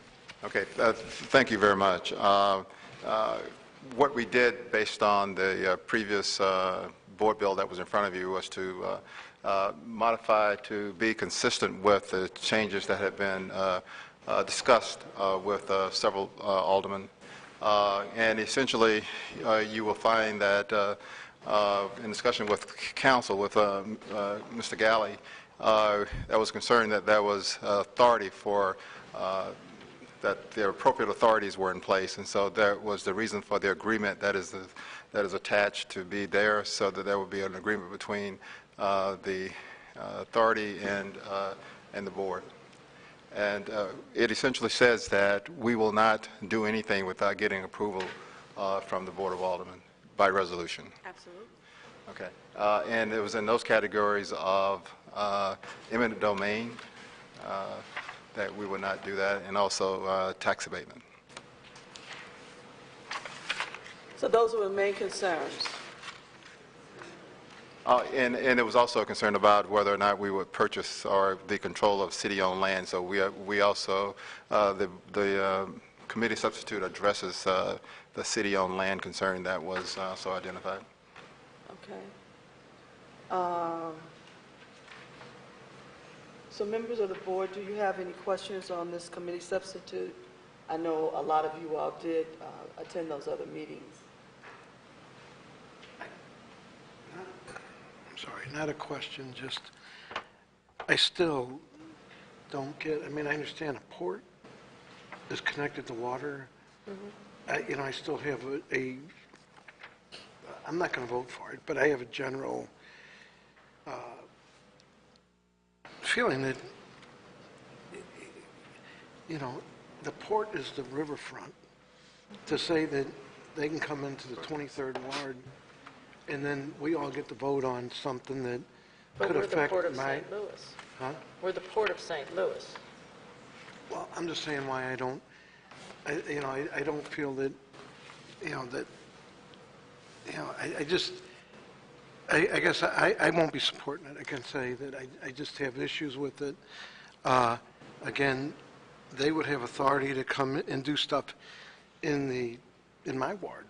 Okay, thank you very much. What we did based on the previous board bill that was in front of you was to modify to be consistent with the changes that have been discussed with several aldermen. And essentially, you will find that in discussion with council, with Mr. Galley, that was concerned that there was authority for that the appropriate authorities were in place, and so that was the reason for the agreement that is attached to be there, so that there would be an agreement between the authority and the board. And it essentially says that we will not do anything without getting approval from the Board of Aldermen by resolution. Absolutely. Okay. And it was in those categories of eminent domain, that we would not do that, and also tax abatement. So those were the main concerns. And it was also a concern about whether or not we would purchase or the control of city-owned land. So we also, the committee substitute addresses the city-owned land concern that was also identified. Okay. So members of the board, do you have any questions on this committee substitute? I know a lot of you all did attend those other meetings. I'm sorry, not a question, just, I still don't get, I mean, I understand a port is connected to water. I still have I'm not going to vote for it, but I have a general feeling that, the port is the riverfront. To say that they can come into the 23rd Ward and then we all get to vote on something that could affect my... But we're the Port of St. Louis. Huh? We're the Port of St. Louis. Well, I'm just saying why I don't, I don't feel that, I guess I won't be supporting it. I can say that I just have issues with it. Again, they would have authority to come and do stuff in my ward.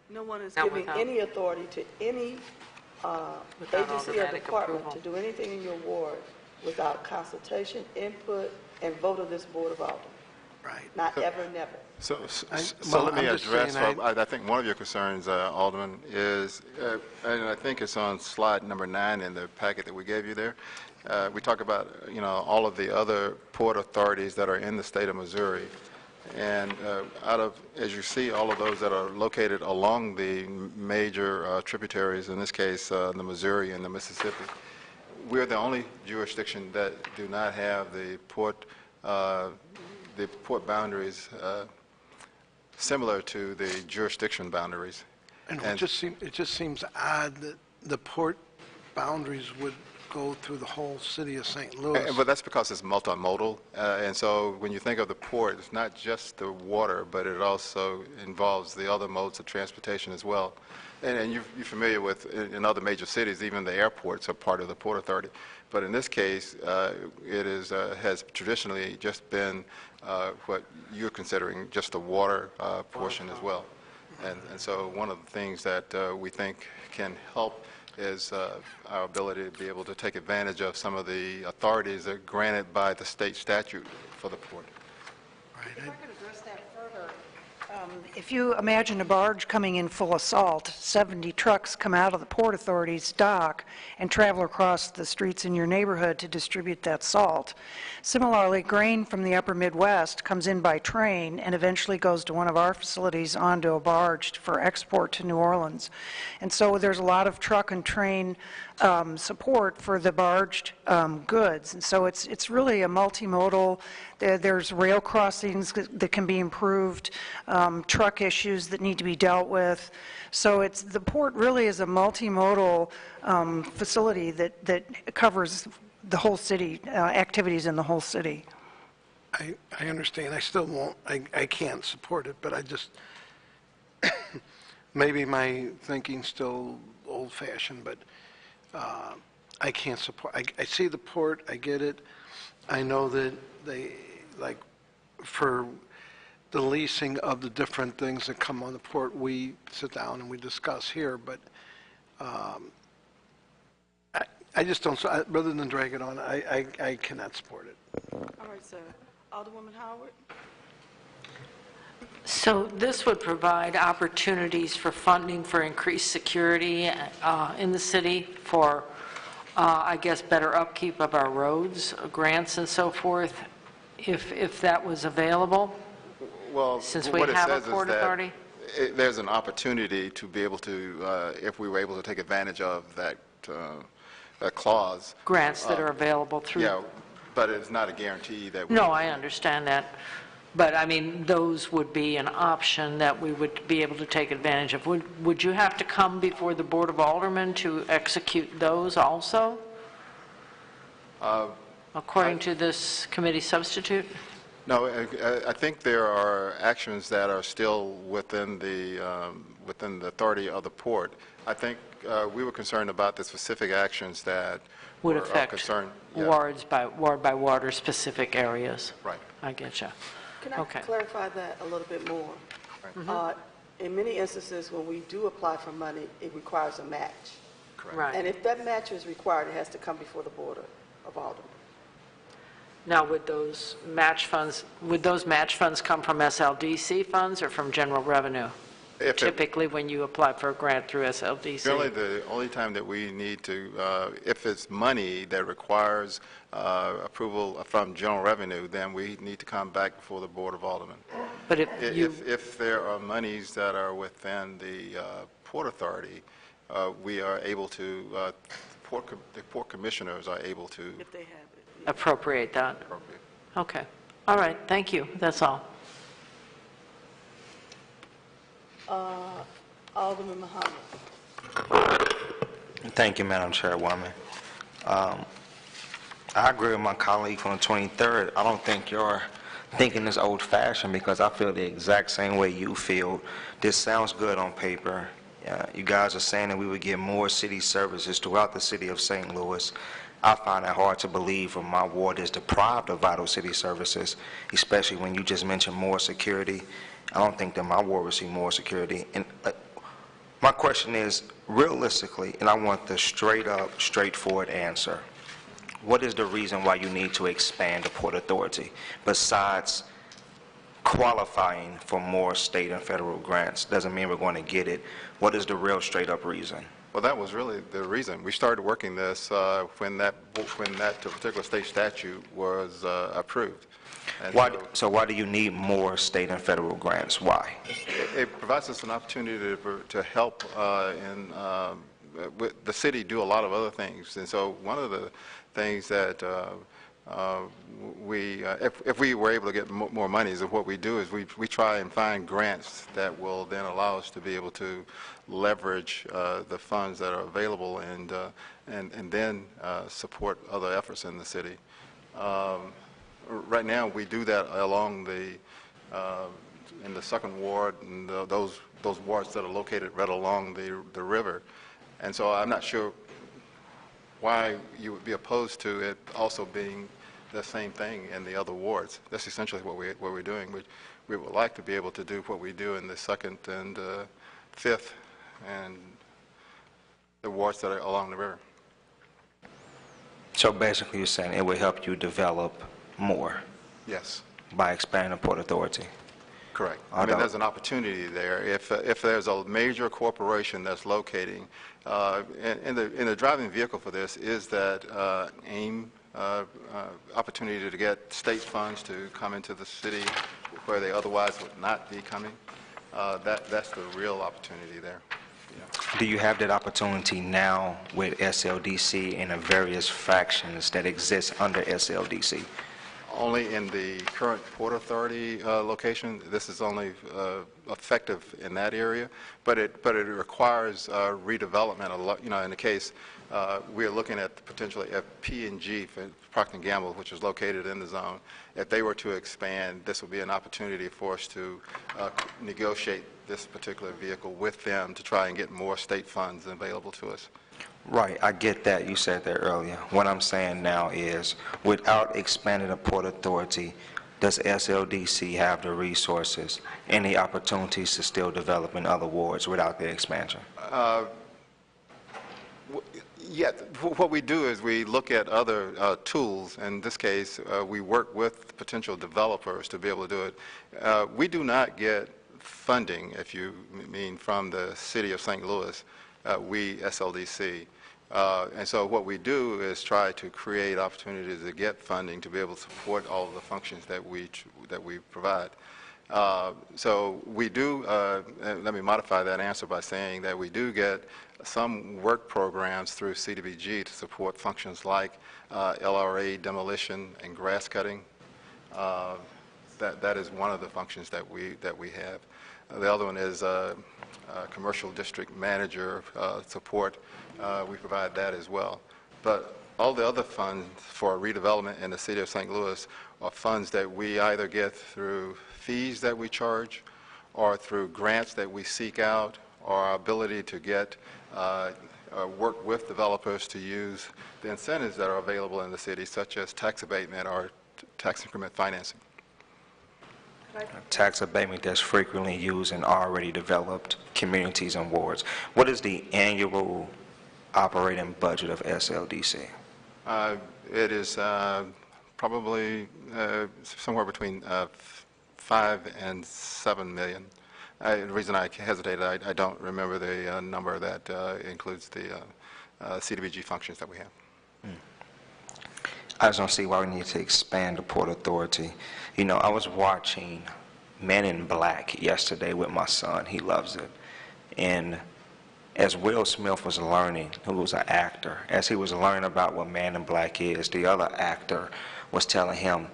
No one is Not giving without- any authority to any agency or automatic department approval. to do anything in your ward without consultation, input, and vote of this Board of Aldermen. Right. Not ever, never. So well, let me I'm just address, saying I think one of your concerns, Alderman, is, and I think it's on slide number 9 in the packet that we gave you there. We talk about, all of the other port authorities that are in the state of Missouri. And as you see, all of those that are located along the major tributaries, in this case, the Missouri and the Mississippi, we're the only jurisdiction that do not have the port boundaries similar to the jurisdiction boundaries. And And- it just seems odd that the port boundaries would go through the whole city of St. Louis. But that's because it's multimodal, and so when you think of the port, it's not just the water, but it also involves the other modes of transportation as well. And you're familiar with, in other major cities, even the airports are part of the Port Authority. But in this case, it is, has traditionally just been what you're considering just the water portion as well. And so one of the things that we think can help is our ability to be able to take advantage of some of the authorities that are granted by the state statute for the port. If I could address that further, if you imagine a barge coming in full of salt, 70 trucks come out of the Port Authority's dock and travel across the streets in your neighborhood to distribute that salt. Similarly, grain from the upper Midwest comes in by train and eventually goes to one of our facilities onto a barge for export to New Orleans. And so there's a lot of truck and train support for the barged goods. And so it's really a multimodal. There's rail crossings that can be improved, truck issues that need to be dealt with. So the port really is a multimodal facility that covers the whole city, activities in the whole city. I understand. I still won't, I can't support it, but I just, maybe my thinking's still old-fashioned, but I can't support, I see the port, I get it. I know that they, like, for the leasing of the different things that come on the port, we sit down and we discuss here, but I just don't, rather than drag it on, I cannot support it. All right, sir. Alderwoman Howard? So this would provide opportunities for funding for increased security in the city, for, I guess, better upkeep of our roads, grants and so forth, if that was available, Well, since we what it have a says is port that authority? there's an opportunity to be able to, if we were able to take advantage of that clause. Grants that are available through... Yeah, but it's not a guarantee that we... No, I understand that. But, I mean, those would be an option that we would be able to take advantage of. Would you have to come before the Board of Aldermen to execute those also? According to this committee substitute? No, I think there are actions that are still within the authority of the port. I think we were concerned about the specific actions that Would were of affect concern. Yeah. ward by water specific areas. Right. I get you. Can I Okay. clarify that a little bit more? In many instances, when we do apply for money, it requires a match. Right. And if that match is required, it has to come before the Board of Aldermen. Now, would those match funds come from SLDC funds or from general revenue? Typically, when you apply for a grant through SLDC? Generally, the only time that we need to, if it's money that requires approval from general revenue, then we need to come back before the Board of Aldermen. But If there are monies that are within the Port Authority, we are able to, the Port Commissioners are able to If they have it. appropriate that? appropriate. Okay. All right, thank you. That's all. Alderman Muhammad. Thank you, Madam Chairwoman. I agree with my colleague from the 23rd. I don't think your thinking is old-fashioned because I feel the exact same way you feel. This sounds good on paper. You guys are saying that we would get more city services throughout the city of St. Louis. I find that hard to believe when my ward is deprived of vital city services, especially when you just mentioned more security. I don't think that my ward will see more security. And my question is, realistically, and I want the straight-up, straightforward answer, what is the reason why you need to expand the Port Authority besides qualifying for more state and federal grants? Doesn't mean we're going to get it. What is the real straight-up reason? Well, that was really the reason. We started working this when that particular state statute was approved. And So why do you need more state and federal grants? Why? It provides us an opportunity to help with the city do a lot of other things. And so one of the things that if we were able to get more monies, what we do is we try and find grants that will then allow us to be able to leverage the funds that are available and then support other efforts in the city. Right now, we do that along in the second ward and those wards that are located right along the river. And so I'm not sure why you would be opposed to it also being the same thing in the other wards. That's essentially what we're doing. We would like to be able to do what we do in the second and fifth and the wards that are along the river. So basically you're saying it will help you develop more Yes. by expanding the Port Authority? Correct. I mean, Although- there's an opportunity there. If there's a major corporation that's locating, and the driving vehicle for this is that AIM opportunity to get state funds to come into the city where they otherwise would not be coming. That's the real opportunity there. Yeah. Do you have that opportunity now with SLDC and the various fractions that exist under SLDC? Only in the current Port Authority location. This is only effective in that area, but it requires redevelopment. In the case, we're looking at potentially at P&G, for Procter & Gamble, which is located in the zone. If they were to expand, this would be an opportunity for us to negotiate this particular vehicle with them to try and get more state funds available to us. Right, I get that. You said that earlier. What I'm saying now is, without expanding the Port Authority, does SLDC have the resources and the opportunities to still develop in other wards without the expansion? Yeah, what we do is we look at other tools. In this case, we work with potential developers to be able to do it. We do not get funding, if you mean from the city of St. Louis, we, SLDC. And so what we do is try to create opportunities to get funding to be able to support all of the functions that we provide. So we do, let me modify that answer by saying that we do get some work programs through CDBG to support functions like LRA demolition and grass cutting. That is one of the functions that we have. The other one is commercial district manager support. We provide that as well. But all the other funds for redevelopment in the city of St. Louis are funds that we either get through fees that we charge or through grants that we seek out, or our ability to get work with developers to use the incentives that are available in the city, such as tax abatement or tax increment financing. Tax abatement that's frequently used in already developed communities and wards. What is the annual operating budget of SLDC? It is probably somewhere between 5 and 7 million. The reason I hesitated, I don't remember the number that includes the CDBG functions that we have. I just don't see why we need to expand the Port Authority. You know, I was watching Men in Black yesterday with my son. He loves it. And as Will Smith was learning, who was an actor, as he was learning about what Man in Black is, the other actor was telling him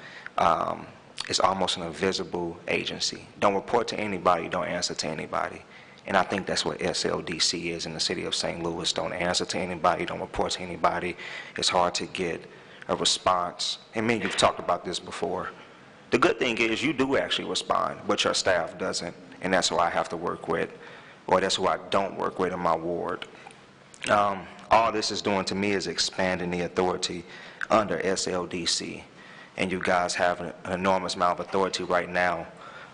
it's almost an invisible agency. Don't report to anybody, don't answer to anybody. And I think that's what SLDC is in the city of St. Louis. Don't answer to anybody, don't report to anybody. It's hard to get a response. And me, you've talked about this before. The good thing is you do actually respond, but your staff doesn't. And that's who I have to work with, or that's who I don't work with in my ward. All this is doing to me is expanding the authority under SLDC. And you guys have an enormous amount of authority right now,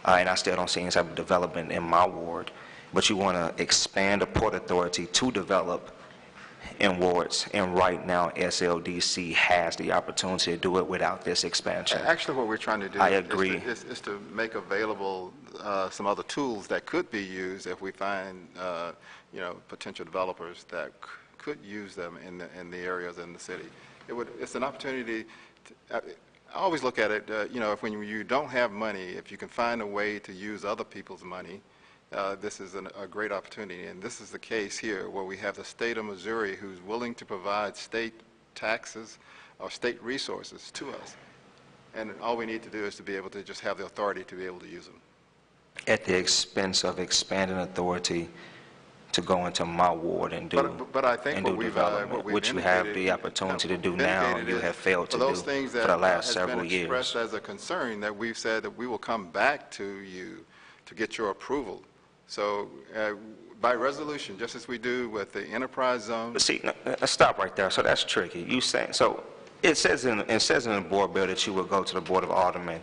and I still don't see any type of development in my ward. But you want to expand the Port Authority to develop in wards, and right now SLDC has the opportunity to do it without this expansion. Actually, what we're trying to do I agree. Is to make available some other tools that could be used if we find potential developers that could use them in the areas in the city. It's an opportunity. I always look at it, if when you don't have money, if you can find a way to use other people's money, this is a great opportunity. And this is the case here where we have the state of Missouri who's willing to provide state taxes or state resources to us. And all we need to do is to be able to just have the authority to be able to use them. At the expense of expanding authority to go into my ward and do, But I think and do what we've development, which you have the indicated- opportunity to do now, indicated you is have failed to for those do things for that the last has several been years. expressed as a concern, that we've said that we will come back to you to get your approval. So by resolution, just as we do with the enterprise zone. But see, let's stop right there. So that's tricky. You saying, so it says in the board bill that you will go to the Board of Aldermen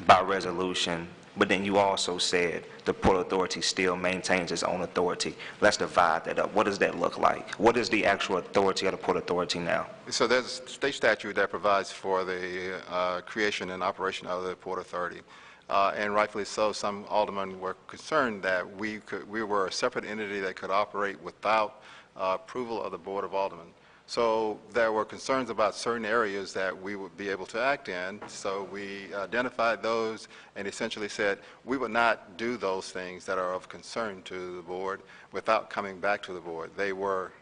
by resolution, but then you also said the Port Authority still maintains its own authority. Let's divide that up. What does that look like? What is the actual authority of the Port Authority now? So there's a state statute that provides for the creation and operation of the Port Authority. And rightfully so, some aldermen were concerned that we were a separate entity that could operate without approval of the Board of Aldermen. So there were concerns about certain areas that we would be able to act in. So we identified those and essentially said we would not do those things that are of concern to the board without coming back to the board. They were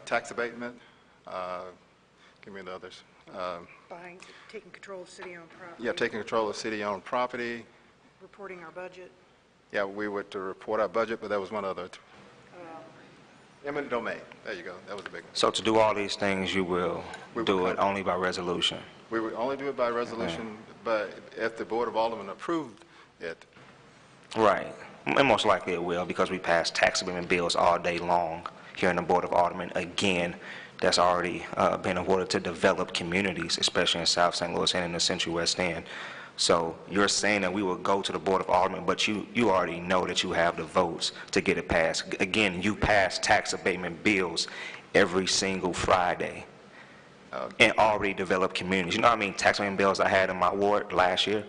tax abatement, give me the others. Taking control of city-owned property. Yeah, taking control of city-owned property. Reporting our budget. Yeah, we were to report our budget, but there was one other. Eminent domain. There you go. That was a big one. So to do all these things, you will do it only by resolution? We would only do it by resolution, but if the Board of Aldermen approved it. Right. And most likely it will, because we pass tax abatement bills all day long here in the Board of Aldermen. Again, that's already been awarded to develop communities, especially in South St. Louis and in the Central West End. So you're saying that we will go to the Board of Aldermen, but you already know that you have the votes to get it passed. Again, you pass tax abatement bills every single Friday in already developed communities. You know how many tax abatement bills I had in my ward last year,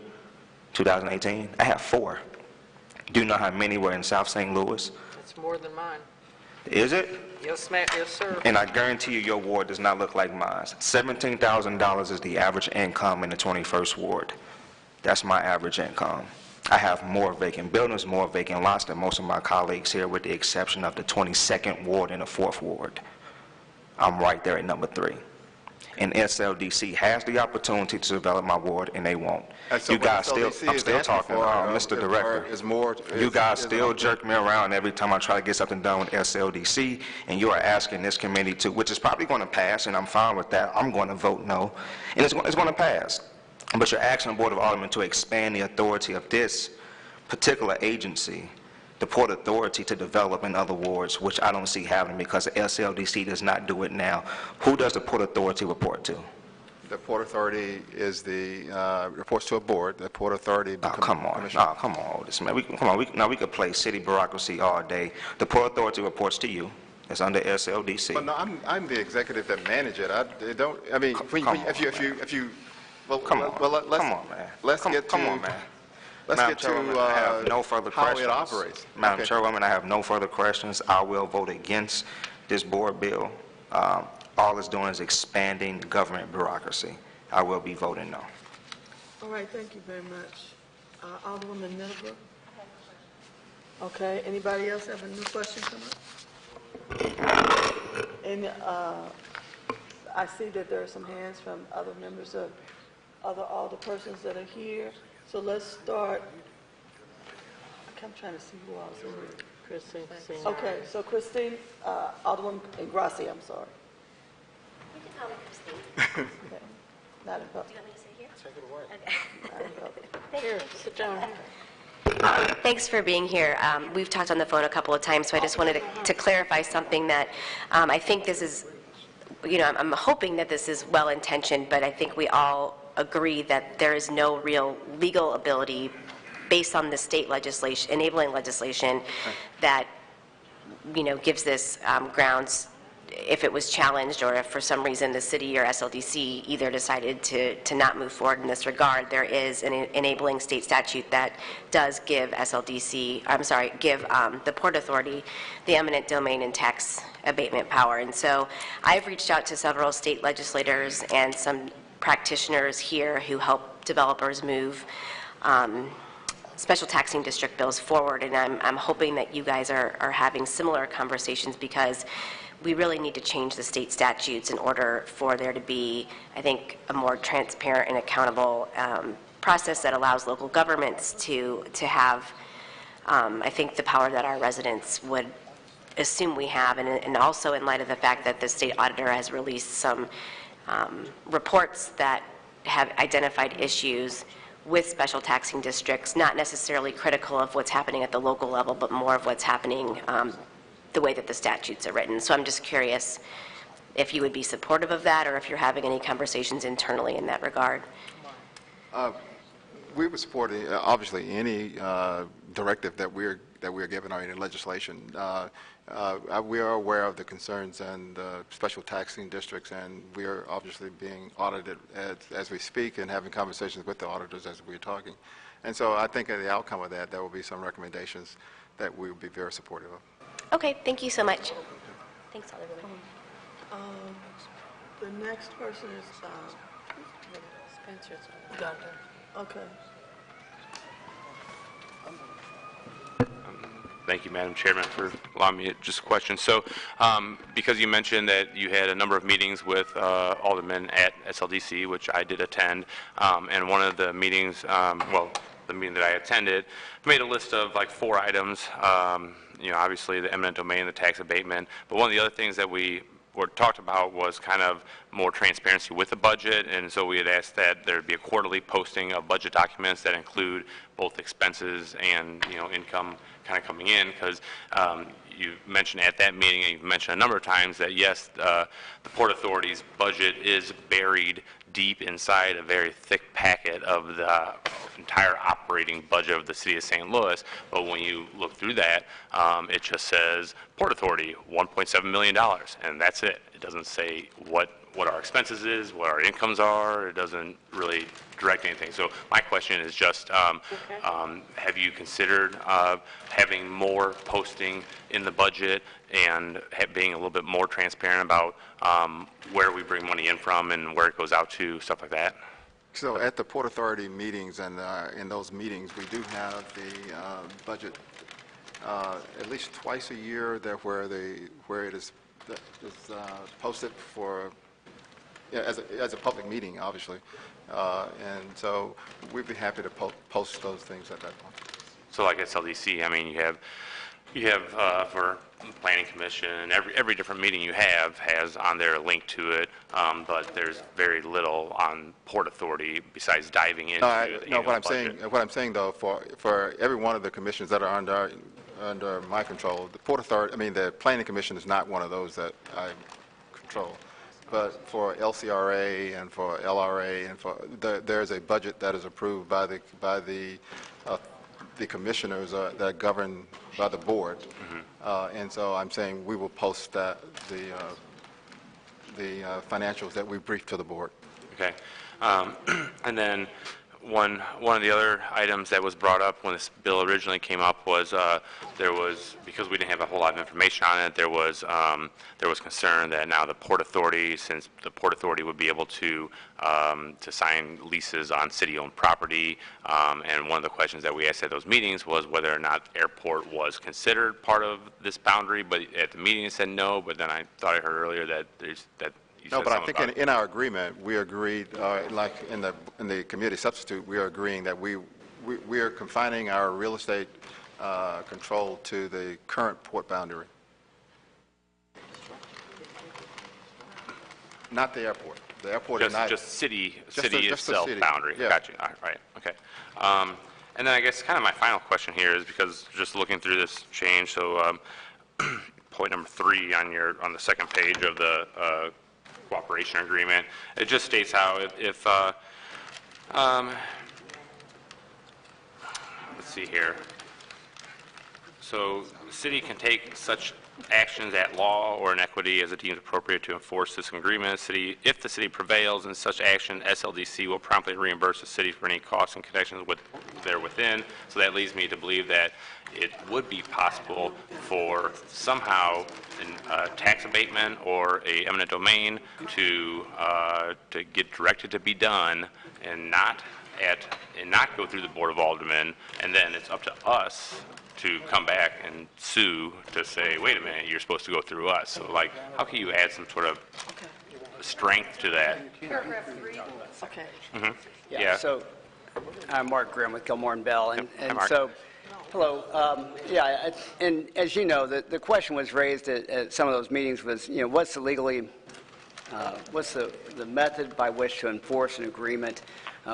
2018? I had 4. Do you know how many were in South St. Louis? That's more than mine. Is it? Yes, ma'am. Yes, sir. And I guarantee you your ward does not look like mine. $17,000 is the average income in the 21st ward. That's my average income. I have more vacant buildings, more vacant lots than most of my colleagues here, with the exception of the 22nd ward and the 4th ward. I'm right there at number 3. And SLDC has the opportunity to develop my ward, and they won't. So You guys what still, SLDC I'm is still asking talking, for, Mr. Director. You guys still jerk me around every time I try to get something done with SLDC, and you are asking this committee to, which is probably going to pass, and I'm fine with that. I'm going to vote no, and it's going to pass. But you're asking the Board of Aldermen to expand the authority of this particular agency, the Port Authority, to develop in other wards, which I don't see happening because the SLDC does not do it now. Who does the Port Authority report to? The Port Authority is reports to a board. The Port Authority. Oh, come on. Oh, come on, this man. We could play city bureaucracy all day. The Port Authority reports to you. It's under SLDC. But no, I'm the executive that manage it. Come on, man. Let's get to I have no further how questions. it operates. Madam Okay. Chairwoman, I have no further questions. I will vote against this board bill. All it's doing is expanding government bureaucracy. I will be voting no. All right, thank you very much. Alderwoman Middlebrook? Okay, anybody else have a new question come up? And I see that there are some hands from other members of other alderpersons that are here. So let's start. I'm trying to see who else is here. Christine. Okay, so Christine, Alderwoman Ingrassi, I'm sorry. You can call me Christine. Okay. Not in public. Do you want me to sit here? Take it away. Okay. Not in public. Here, sit down. Thanks for being here. We've talked on the phone a couple of times, so I just wanted to clarify something that I think this is, I'm hoping that this is well-intentioned, but I think we all agree that there is no real legal ability based on the state legislation, enabling legislation that, gives this grounds if it was challenged or if for some reason the city or SLDC either decided to not move forward in this regard. There is an enabling state statute that does give give the Port Authority the eminent domain and tax abatement power. And so I've reached out to several state legislators and some practitioners here who help developers move special taxing district bills forward, and I'm hoping that you guys are having similar conversations, because we really need to change the state statutes in order for there to be, I think, a more transparent and accountable process that allows local governments to have, I think, the power that our residents would assume we have, and also in light of the fact that the state auditor has released some reports that have identified issues with special taxing districts, not necessarily critical of what's happening at the local level, but more of what's happening the way that the statutes are written. So I'm just curious if you would be supportive of that, or if you're having any conversations internally in that regard. We would support, obviously, any directive that we're given or any legislation. We are aware of the concerns and special taxing districts, and we are obviously being audited as we speak and having conversations with the auditors as we're talking. And so I think at the outcome of that, there will be some recommendations that we will be very supportive of. Okay, thank you so much. Thanks, Alderwoman. The next person is Spencer's. Gunter. Okay. Thank you, Madam Chairman, for allowing me just a question. So, because you mentioned that you had a number of meetings with aldermen at SLDC, which I did attend, and one of the meetings, the meeting that I attended, made a list of like 4 items. Obviously the eminent domain, the tax abatement, but one of the other things that we talked about was kind of more transparency with the budget, and so we had asked that there be a quarterly posting of budget documents that include both expenses and income kind of coming in, because you mentioned at that meeting, and you've mentioned a number of times that yes, the Port Authority's budget is buried deep inside a very thick packet of the entire operating budget of the city of St. Louis, but when you look through that, it just says Port Authority, $1.7 million, and that's it. It doesn't say what our expenses is, what our incomes are. It doesn't really direct anything. So my question is just, have you considered having more posting in the budget and being a little bit more transparent about where we bring money in from and where it goes out to, stuff like that? So at the Port Authority meetings and in those meetings, we do have the budget at least twice a year where it is posted for as a public meeting, obviously, and so we'd be happy to post those things at that point. So like SLDC, I mean, you have for Planning Commission, every different meeting you have has on there a link to it, but there's very little on Port Authority besides diving into the annual budget. What I'm saying though, for every one of the commissions that are under my control, the Port Authority, the Planning Commission is not one of those that I control. But for LCRA and for LRA and there's a budget that is approved by the commissioners that are governed by the board, and so I'm saying we will post the financials that we briefed to the board. Okay, and then one of the other items that was brought up when this bill originally came up was there was, because we didn't have a whole lot of information on it, there was concern that now the Port Authority, since the Port Authority would be able to sign leases on city-owned property, and one of the questions that we asked at those meetings was whether or not airport was considered part of this boundary, but at the meeting it said no, but then I thought I heard earlier that No, but I think in our agreement, we agreed, like in the community substitute, we are agreeing that we are confining our real estate control to the current port boundary, not the airport. The airport is not just city just itself the city. Boundary. Yeah. Gotcha. All right. Okay. And then I guess kind of my final question here is, because just looking through this change, so point number 3 on the second page of the cooperation agreement, it just states how if let's see here. So the city can take such actions at law or in equity as it deems appropriate to enforce this agreement. If the city prevails in such action, SLDC will promptly reimburse the city for any costs and connections within. So that leads me to believe that it would be possible for somehow a tax abatement or a eminent domain to get directed to be done and not and not go through the Board of Aldermen, and then it's up to us to come back and sue to say, wait a minute, you're supposed to go through us. So like, how can you add some sort of strength to that? Paragraph 3. Okay. Yeah. So, I'm Mark Grimm with Gilmore and Bell, and Mark. so, hello. And as you know, the question was raised at some of those meetings was, what's the legally, what's the method by which to enforce an agreement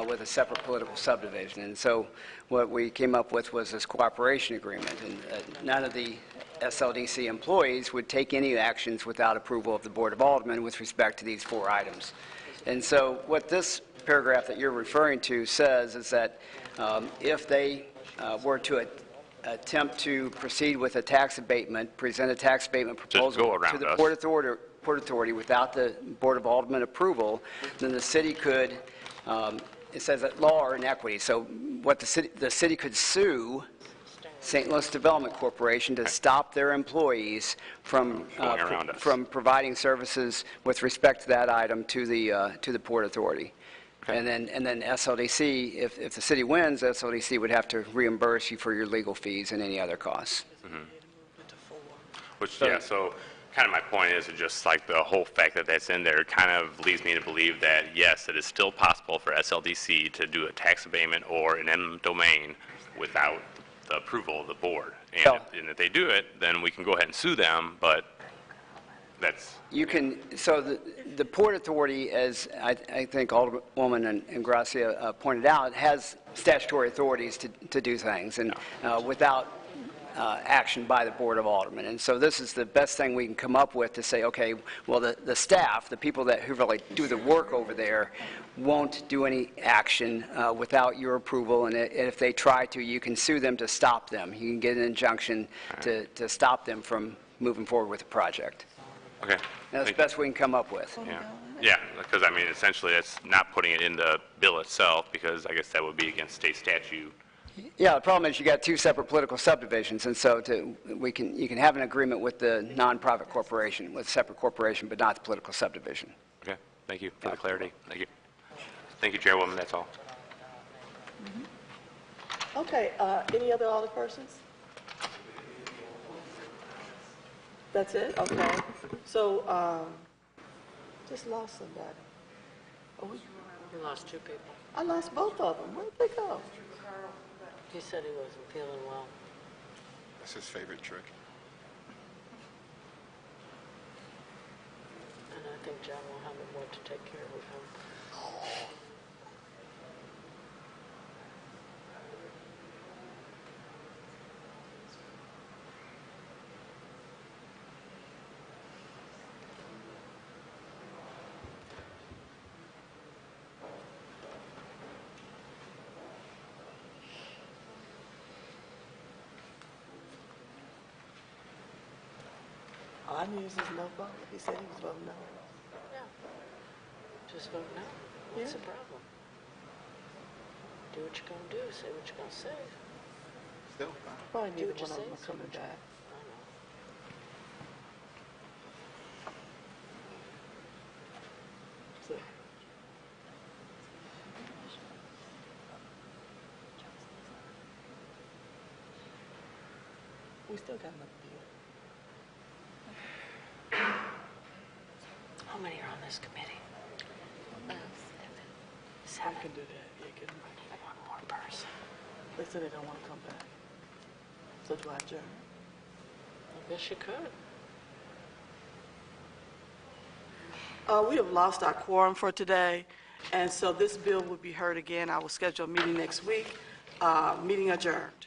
with a separate political subdivision? And so, what we came up with was this cooperation agreement, and none of the SLDC employees would take any actions without approval of the Board of Aldermen with respect to these 4 items. And so, what this paragraph that you're referring to says is that if they were to attempt to proceed with a tax abatement, present a tax abatement proposal to the Port Authority without the Board of Aldermen approval, then the city could, it says that law or inequity. So what the city could sue St. Louis Development Corporation to stop their employees from providing services with respect to that item to the Port Authority. Okay. And then SLDC, if the city wins, SLDC would have to reimburse you for your legal fees and any other costs. Mm-hmm. So kind of my point is just like the whole fact that that's in there kind of leads me to believe that, yes, it is still possible for SLDC to do a tax abatement or an eminent domain without the approval of the board. And if they do it, then we can go ahead and sue them, but that's... You can, so the Port Authority, as I think Alderwoman and Gracia pointed out, has statutory authorities to do things, and without action by the Board of Aldermen. And so this is the best thing we can come up with to say, okay, well, the staff, the people who really do the work over there, won't do any action without your approval, and if they try to, you can sue them to stop them. You can get an injunction to stop them from moving forward with the project. Okay. That's the best we can come up with. Yeah, because I mean, essentially, it's not putting it in the bill itself, because I guess that would be against state statute. Yeah, the problem is you got 2 separate political subdivisions, and so you can have an agreement with the nonprofit corporation, with a separate corporation, but not the political subdivision. Okay, thank you for the clarity. Thank you. Thank you, Chairwoman, that's all. Okay, any other alderpersons? That's it? Okay. So, just lost somebody. Oh, You lost 2 people. I lost both of them. Where'd they go? He said he wasn't feeling well. That's his favorite trick. And I think John will have more to take care of him. All I knew is his no vote. He said he was voting no. Yeah. Just vote no. What's the problem? Do what you're going to do. Say what you're going to say. Still fine. Probably Do neither what you one of say, them are coming back. I know. So, we still got enough to do. How many are on this committee? 7. I can do that. Yeah, get them. One more person. They said they don't want to come back. So do I adjourn? I guess you could. We have lost our quorum for today, and so this bill will be heard again. I will schedule a meeting next week. Meeting adjourned.